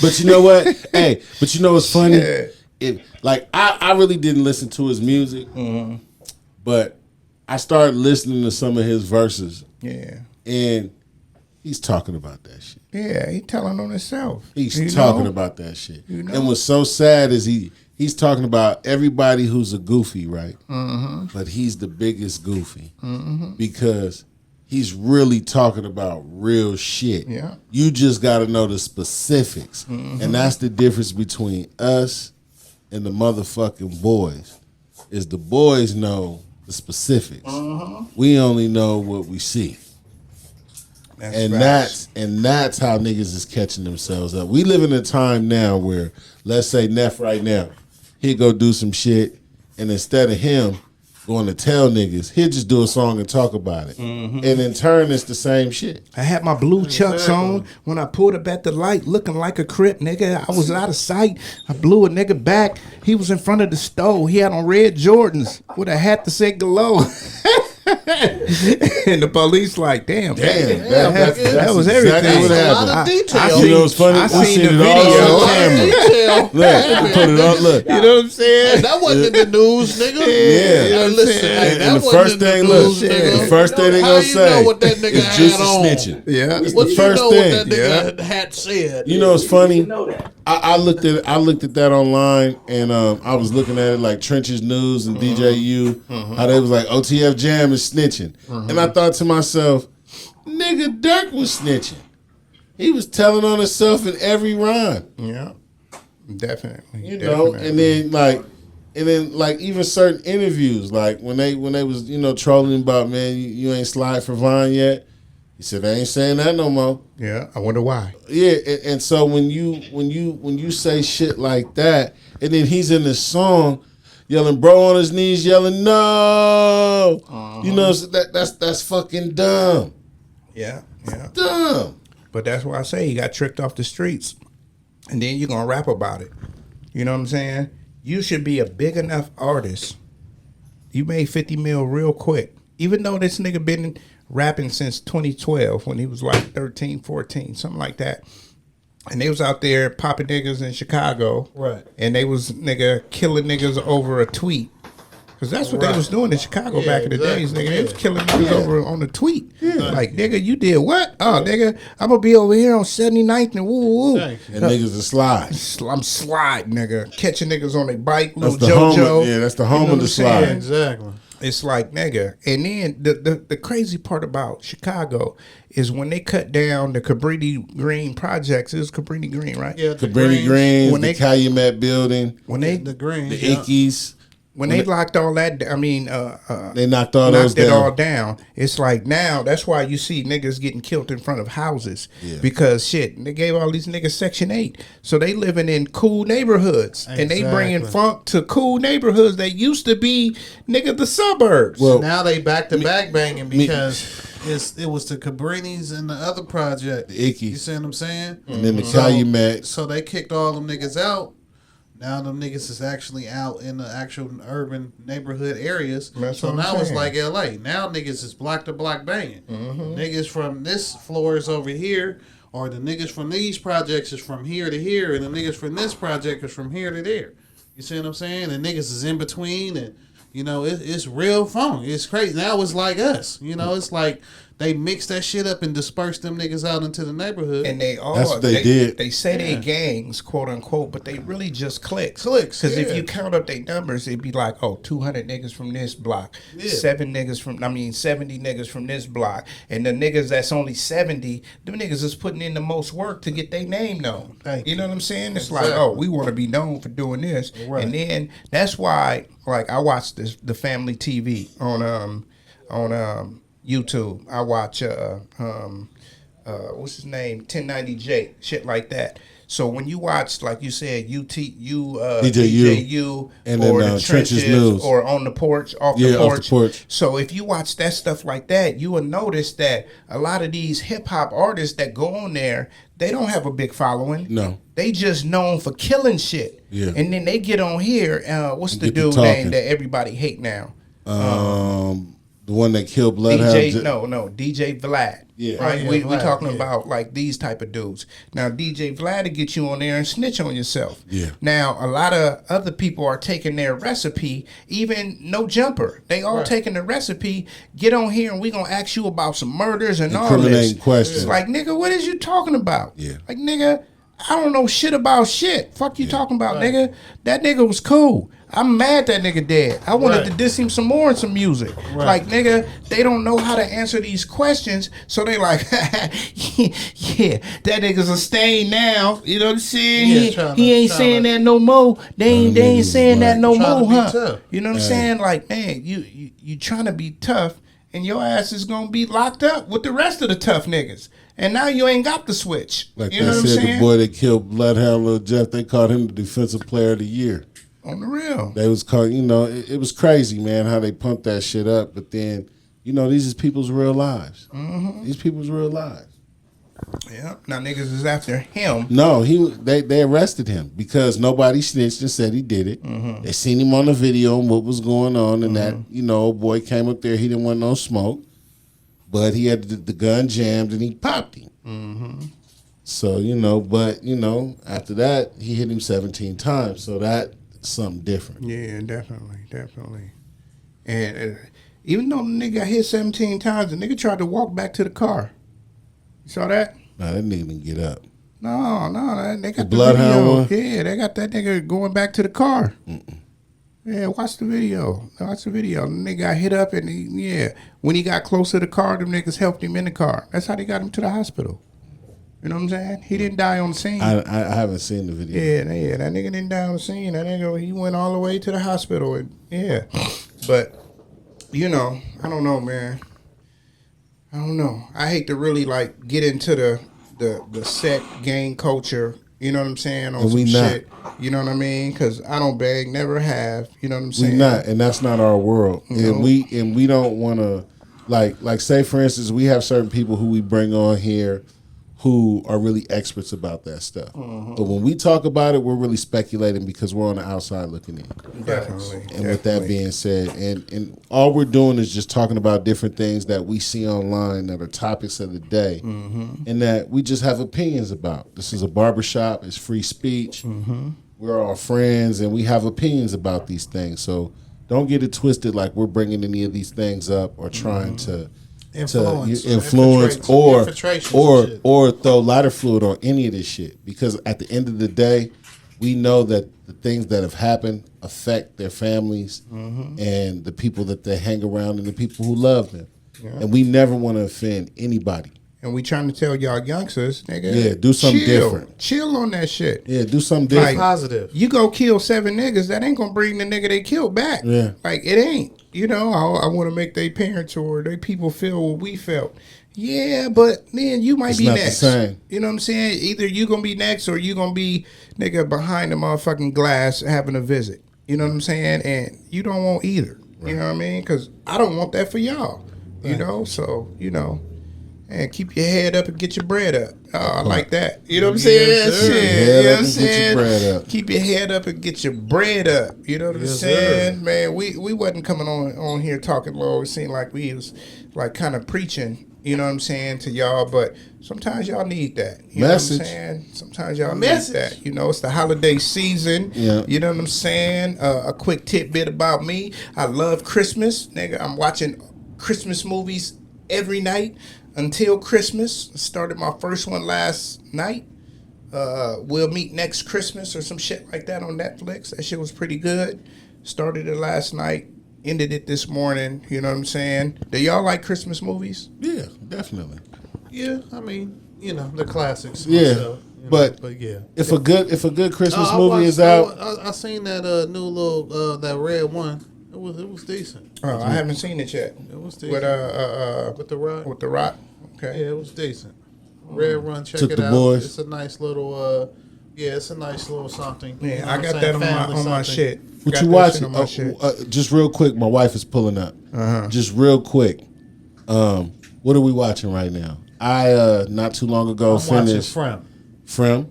But you know what? Hey, but you know what's funny? Yeah. I really didn't listen to his music, but I started listening to some of his verses, Yeah. and he's talking about that shit. Yeah, he telling on himself. He's talking about that shit. You know? And what's so sad is he's talking about everybody who's a goofy, right? Mm-hmm. But he's the biggest goofy because he's really talking about real shit. Yeah. You just got to know the specifics. And that's the difference between us and the motherfucking boys, is the boys know the specifics. We only know what we see. That's how niggas is catching themselves up. We live in a time now where, let's say Neff right now, he'd go do some shit, and instead of him going to tell niggas, he'll just do a song and talk about it. And in turn, it's the same shit. I had my blue chucks on when I pulled up at the light, looking like a crip, nigga. I was out of sight. I blew a nigga back. He was in front of the stove. He had on red Jordans with a hat that said Glow. And the police like, damn, that was everything. Exactly what A lot happened. of detail. You know what's funny? I We seen seen the it all on camera. Detail. Look, we put it on. Look, You know what I'm saying? And that wasn't in the news, nigga. Yeah. You know, listen, And that the wasn't first in the thing, news, look, nigga. the first thing they How gonna you say know what that nigga is had Juicy on? snitching. Yeah. It's What the you first know thing. what that nigga hat said? You know what's funny? I looked at that online, and I was looking at it like Trenches News and DJU, how they was like OTF Jam is snitching, and I thought to myself, nigga, Dirk was snitching. He was telling on himself in every rhyme. Yeah. Definitely. You know, and then like even certain interviews, like when they was, you know, trolling about, man, you ain't slide for Vine yet. He said, "I ain't saying that no more." Yeah, I wonder why. Yeah, and so when you say shit like that, and then he's in this song yelling, bro on his knees yelling, no, you know, so that's fucking dumb. Yeah. Dumb. But that's why I say he got tricked off the streets, and then you're gonna rap about it. You know what I'm saying? You should be a big enough artist. You made 50 mil real quick, even though this nigga been rapping since 2012 when he was like 13, 14, something like that. And they was out there popping niggas in Chicago. Right. And they was killing niggas over a tweet. Because that's what they was doing in Chicago back in the days, nigga. They was killing niggas over on a tweet. Like, nigga, you did what? Oh, nigga, I'm going to be over here on 79th and woo. And niggas are slide. I'm slide, nigga. Catching niggas on their bike, That's little the JoJo. home. Yeah, that's the home of the slide. Yeah, exactly. It's like, nigga. And then the crazy part about Chicago is when they cut down the Cabrini Green projects. It was Cabrini Green, right? Yeah, the Cabrini Greens, When the they- Calumet building, When they the green. the Ickies. when they locked all that, I mean, They knocked all those knocked it down. all down. It's like now that's why you see niggas getting killed in front of houses Yeah. because shit, they gave all these niggas Section 8, so they living in cool neighborhoods and they bringing Exactly. funk to cool neighborhoods that used to be nigga the suburbs. Well, Now they back to back banging because it was the Cabrinis and the other project. The Ickies. You see what I'm saying? and then the Calumet. So they kicked all them niggas out. Now them niggas is actually out in the actual urban neighborhood areas. That's So what I'm now it's saying. like LA. Now niggas is block to block banging. Niggas from this floor is over here, or the niggas from these projects is from here to here, and the niggas from this project is from here to there. You see what I'm saying? And niggas is in between, and you know it's real fun. It's crazy. Now it's like us. You know, it's like they mix that shit up and disperse them niggas out into the neighborhood. And they all That's what they did. They say they gangs, quote unquote, but they really just cliques. Cliques, Because if yeah. you count up their numbers, it'd be like, 200 niggas from this block, Yeah. 70 niggas from this block, and the niggas that's only 70, them niggas is putting in the most work to get their name known. Thank You know what I'm saying? It's Exactly. like, we want to be known for doing this, Right. and then that's why, like, I watch the family TV on YouTube. I watch what's his name, 1090J, shit like that. So when you watch, like you said, DJU, and or then the Trenches trenches, News. or on the porch, off Yeah, the off porch. the porch. So if you watch that stuff like that, you will notice that a lot of these hip hop artists that go on there, they don't have a big following. No. They just known for killing shit. Yeah. And then they get on here. What's the Get to dude talking. name that everybody hate now? The one that killed Bloodhound. DJ Vlad. Yeah. Right. Yeah, we Vlad, talking yeah. about like these type of dudes. Now DJ Vlad to get you on there and snitch on yourself. Yeah. Now a lot of other people are taking their recipe, even No Jumper. They all taking the recipe. Get on here and we gonna ask you about some murders and all this. Incriminating questions. It's like, nigga, what is you talking about? Yeah. Like, nigga, I don't know shit about shit. Fuck you talking about, nigga. That nigga was cool. I'm mad that nigga dead. I wanted to diss him some more in some music. Like, nigga, they don't know how to answer these questions, so they like, yeah, that nigga's a stain now. You know what I'm saying? Yeah, he ain't saying that no more. They ain't saying that no Trying to more, be huh? tough. You know what I'm saying? Like, man, you trying to be tough, and your ass is gonna be locked up with the rest of the tough niggas. And now you ain't got the switch. Like you know they what I'm said, saying? the boy that killed Bloodhound, Lil Jeff, they called him the Defensive Player of the Year. On the real. They was called, it was crazy, man, how they pumped that shit up. But then, these is people's real lives. Mm-hmm. These people's real lives. Yeah. Now niggas is after him. No, they arrested him because nobody snitched and said he did it. Mm-hmm. They seen him on the video and what was going on, and that boy came up there. He didn't want no smoke, but he had the gun jammed and he popped him. Mm-hmm. So after that he hit him 17 times. So that's something different. Yeah, definitely. And even though the nigga got hit 17 times, the nigga tried to walk back to the car. You saw that? Nah, that nigga didn't get up. No, they got the Bloodhound video. one? Yeah, they got that nigga going back to the car. Yeah, watch the video. The nigga got hit up and when he got close to the car, them niggas helped him in the car. That's how they got him to the hospital. You know what I'm saying? He didn't die on the scene. I haven't seen the video. Yeah, that nigga didn't die on the scene. That nigga, he went all the way to the hospital. And, but, I don't know, man. I don't know. I hate to really like get into the set gang culture. You know what I'm saying? On And some we not. shit. You know what I mean? Because I don't beg, never have. You know what I'm saying? We not, and that's not our world. No. And we don't want to like say for instance, we have certain people who we bring on here who are really experts about that stuff. But when we talk about it, we're really speculating because we're on the outside looking in. Definitely. And with that being said, and all we're doing is just talking about different things that we see online that are topics of the day, and that we just have opinions about. This is a barbershop. It's free speech. We're all friends, and we have opinions about these things. So don't get it twisted like we're bringing any of these things up or trying to influence Infiltration shit. or throw lighter fluid on any of this shit, because at the end of the day we know that the things that have happened affect their families and the people that they hang around and the people who love them, and we never want to offend anybody. And we trying to tell y'all youngsters, nigga, Do something different. Chill on that shit. Do something different. Positive. You go kill 7 niggas, that ain't gonna bring the nigga they killed back. Yeah. Like, it ain't. You know, I want to make their parents or their people feel what we felt. Yeah, but then you might It's be not the next. same. You know what I'm saying? Either you gonna be next or you gonna be nigga behind the motherfucking glass having a visit. You know what I'm saying? And you don't want either. You know what I mean? Because I don't want that for y'all. You know, so and keep your head up and get your bread up. I like that. You know what I'm saying? Yes, sir. Shit. Head You know up what I'm and get your saying? bread up. Keep your head up and get your bread up. You know what I'm Yes, saying? sir. Man, we wasn't coming on here talking low. It seemed like we was like kind of preaching, you know what I'm saying, to y'all. But sometimes y'all need that. You Message. know what I'm saying? Sometimes y'all Message. need that. You know, it's the holiday season. Yeah. You know what I'm saying? A quick tidbit about me. I love Christmas. Nigga, I'm watching Christmas movies every night until Christmas. I started my first one last night. We'll Meet Next Christmas or some shit like that on Netflix. That shit was pretty good. Started it last night, ended it this morning. You know what I'm saying? Do y'all like Christmas movies? Yeah, definitely. Yeah, I mean, you know, the classics. Yeah, myself, you know, but yeah. If a good Christmas I movie watched- is out, I seen that new little that red one. It was decent. Oh, I haven't seen it yet. It was decent. With With the rock. with the Rock. Okay. Yeah, it was decent. Red Run, check Took it the out. boys. It's a nice little it's a nice little something. You Yeah, know I what got I'm that saying? on Family my something. shit. what Got you that watching? shit on my shit. Just real quick, my wife is pulling up. Just real quick, what are we watching right now? I not too long ago I'm watching finished Frem.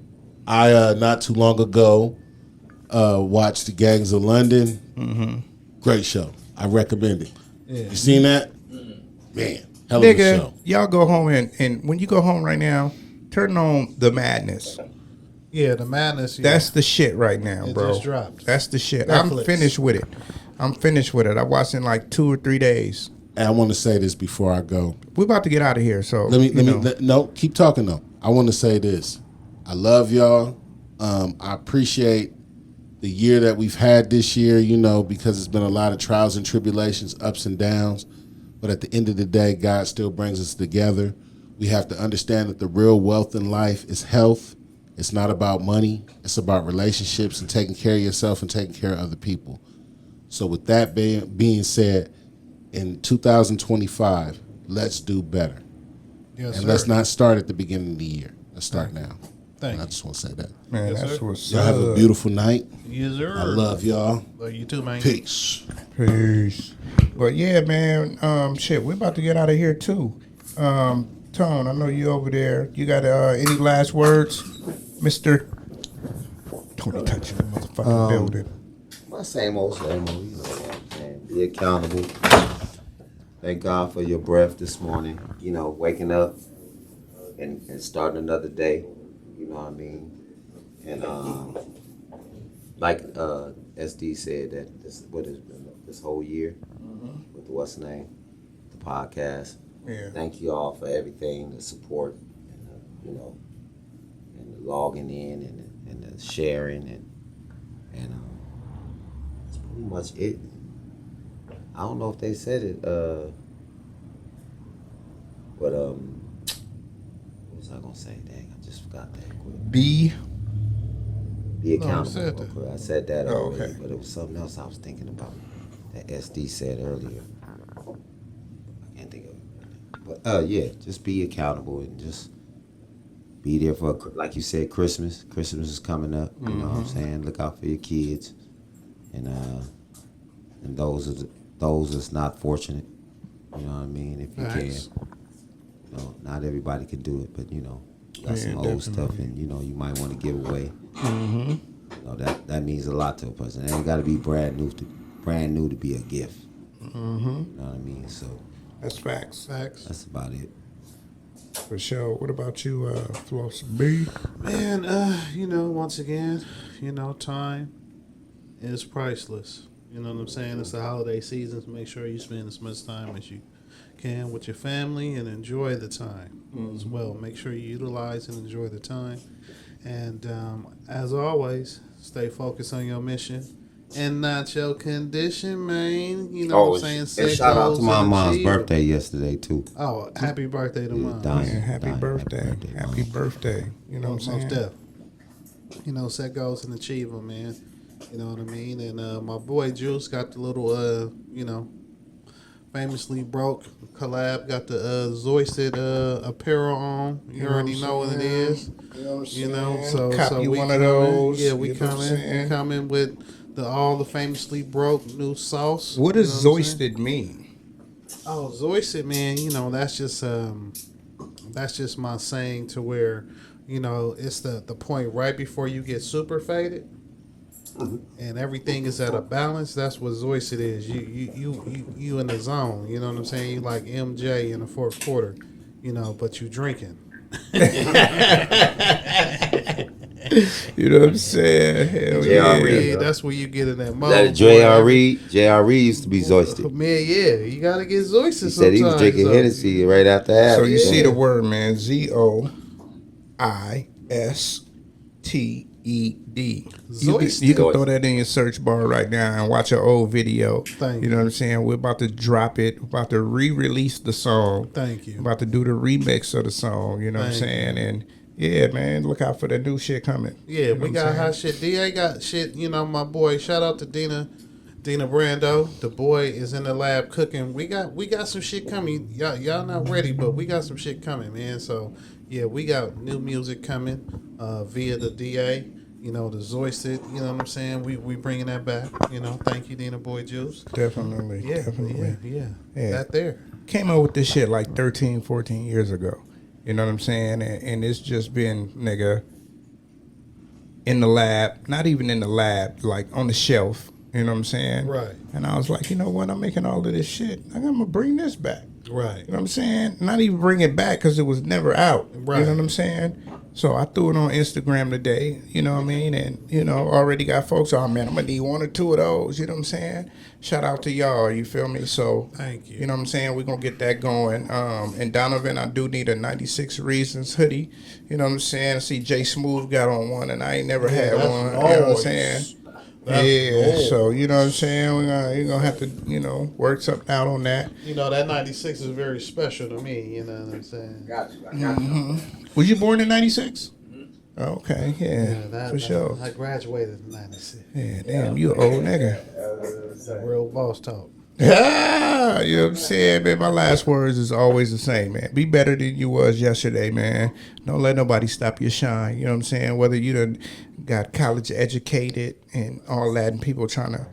I not too long ago watched the Gangs of London. Great show. I recommend it. Yeah. You seen that? Man, hell of a Nigga, show. y'all go home and when you go home right now, turn on The Madness. Yeah, the Madness. Yeah. That's the shit right now, It bro. just dropped. That's the shit. Netflix. I'm finished with it. I watched it in like 2 or 3 days. And I want to say this before I go. We're about to get out of here, so No, keep talking though. I want to say this. I love y'all. I appreciate the year that we've had this year, you know, because it's been a lot of trials and tribulations, ups and downs. But at the end of the day, God still brings us together. We have to understand that the real wealth in life is health. It's not about money. It's about relationships and taking care of yourself and taking care of other people. So with that being said, in 2025, let's do better. Yes, And sir. let's not start at the beginning of the year. Let's start now. Thank And I you. just want to say that. man, Yes, that's sir. what's Y'all have a beautiful night. Yes, sir. I love y'all. Love you too, man. Peace. Peace. But yeah, man, shit, we're about to get out of here too. Tone, I know you over there. You got any last words, Mr. Tony Touch in the motherfucking building. My same old, you know what I'm saying? Be accountable. Thank God for your breath this morning. You know, waking up and starting another day. You know what I mean? And like SD said, that this been this whole year with what's the name, the podcast. Yeah. Thank you all for everything, the support, and you know, and the logging in and the sharing and that's pretty much it. I don't know if they said it, but what was I gonna say? Dang, I just forgot that quick. Be accountable. said that. Okay, I said that Oh, already, okay. but it was something else I was thinking about that SD said earlier. I can't think of it. But yeah, just be accountable and just be there for, like you said, Christmas. Christmas is coming up. You know what I'm saying? Look out for your kids, and those that's not fortunate. You know what I mean? If you can, you know, not everybody can do it, but you know, you got some old stuff, and you know, you might want to give away. You know, that means a lot to a person. It ain't got to be brand new to be a gift. You know what I mean? So that's facts. that's about it. For sure. What about you, Floss B? Man, you know, once again, you know, time is priceless. You know what I'm saying? It's the holiday season, so make sure you spend as much time as you can with your family and enjoy the time as well. Make sure you utilize and enjoy the time. And as always, stay focused on your mission and not your condition, man. You know what I'm saying? And shout out to my mom's birthday yesterday, too. Oh, happy birthday to mom. Yeah, happy birthday. Happy birthday. You know what I'm saying? Most deaf. You know, set goals and achieve them, man. You know what I mean? And my boy Juice got the little, you know, famously broke collab. Got the Zoisted apparel on. You already know what it is. You know, so Copy we one coming, of those. Yeah, we You know what I'm coming. saying? We coming with all the famously broke new sauce. What does You know what I'm saying? Zoisted mean? Oh, Zoisted, man. You know, that's just my saying to where, you know, it's the point right before you get super faded. And everything is at a balance. That's what Zoisted is. You in the zone. You know what I'm saying? You like MJ in the fourth quarter. You know, but you drinking. You know what I'm saying? Hell J.R. yeah. Reid. Yeah, that's where you get in that mode. That J.R. Reid. J.R. Reid used to be Zoisted. Man, yeah, you gotta get Zoisted. He said he was drinking Hennessy right after that. So you see the word, man. Zoisted. You can throw that in your search bar right now and watch an old video. Thank you know what I'm saying? We're about to drop it. We're about to re-release the song. Thank you. We're about to do the remix of the song. You know what I'm saying? And yeah, man, look out for the new shit coming. Yeah, You know we what I'm got saying? hot shit. DA got shit. You know, my boy. Shout out to Dina Brando. The boy is in the lab cooking. We got some shit coming. Y'all not ready, but we got some shit coming, man. So yeah, we got new music coming via the DA. You know, the Zoisted. You know what I'm saying? We bringing that back. You know, thank you, Dina Boy Juice. Definitely. Yeah, Definitely. yeah. Yeah. That there. Came up with this shit like 13, 14 years ago. You know what I'm saying? And it's just been, nigga, in the lab, not even in the lab, like on the shelf. You know what I'm saying? Right. And I was like, you know what? I'm making all of this shit. I'm going to bring this back. Right. You know what I'm saying? Not even bring it back because it was never out. Right. You know what I'm saying? So I threw it on Instagram today, you know what I mean? And, you know, already got folks, oh, man, I'm going to need one or two of those, you know what I'm saying? Shout out to y'all, you feel me? So, Thank you. You know what I'm saying? We're going to get that going. And Donovan, I do need a 96 Reasons hoodie. You know what I'm saying? I see Jay Smooth got on one, and I ain't never had that's one. You know what I'm nice. saying? That's Yeah, gold. so, you know what I'm saying? You're going to have to, you know, work something out on that. You know, that 96 is very special to me. You know what I'm saying? Was you born in 96? Okay, yeah, for sure. I graduated in 96. Yeah, damn, you an old nigga. Real boss talk. Ah, you know what I'm saying, man? My last words is always the same, man. Be better than you was yesterday, man. Don't let nobody stop your shine. You know what I'm saying? Whether you done got college educated and all that, and people trying to,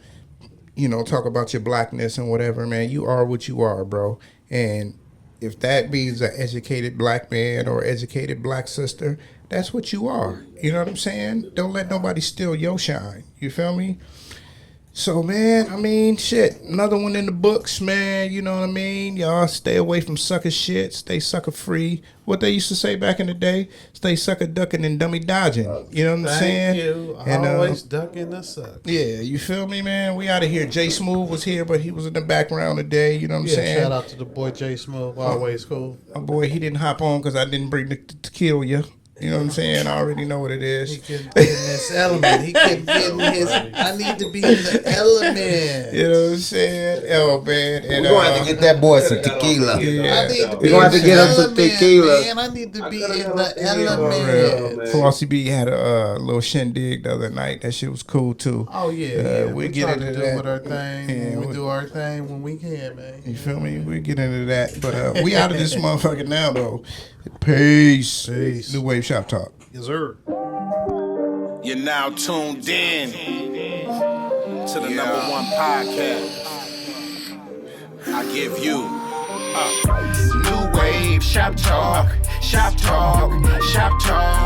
you know, talk about your blackness and whatever, man. You are what you are, bro. And if that means an educated black man or educated black sister, that's what you are. You know what I'm saying? Don't let nobody steal your shine. You feel me? So, man, I mean, shit. Another one in the books, man. You know what I mean? Y'all stay away from sucker shit. Stay sucker free. What they used to say back in the day, stay sucker ducking and dummy dodging. You know what I'm saying? Thank you. And, Always ducking the suck. yeah, you feel me, man? We out of here. Jay Smooth was here, but he was in the background today. You know what I'm Yeah, saying? shout out to the boy Jay Smooth. Always cool. My boy, he didn't hop on because I didn't bring the to kill you. You know what I'm saying? I already know what it is. He can get in this element. He can get in his. I need to be in the element. You know what I'm saying? Oh man, and, We're gonna have to get that boy some tequila. Yeah. I need to We're be gonna have in to get the him some element, tequila. man. I need to be in the element. Flossy B had a little shindig the other night. That shit was cool too. Oh yeah, we we get try into to do that. with our thing. Yeah, we do our thing when we can, man. You feel me? We get into that, but we out of this motherfucker now though. Peace. Peace. Nuwave Shop Talk. Yes, sir. You're now tuned in to the number one podcast. I give you Nuwave Shop Talk, Shop Talk, Shop Talk.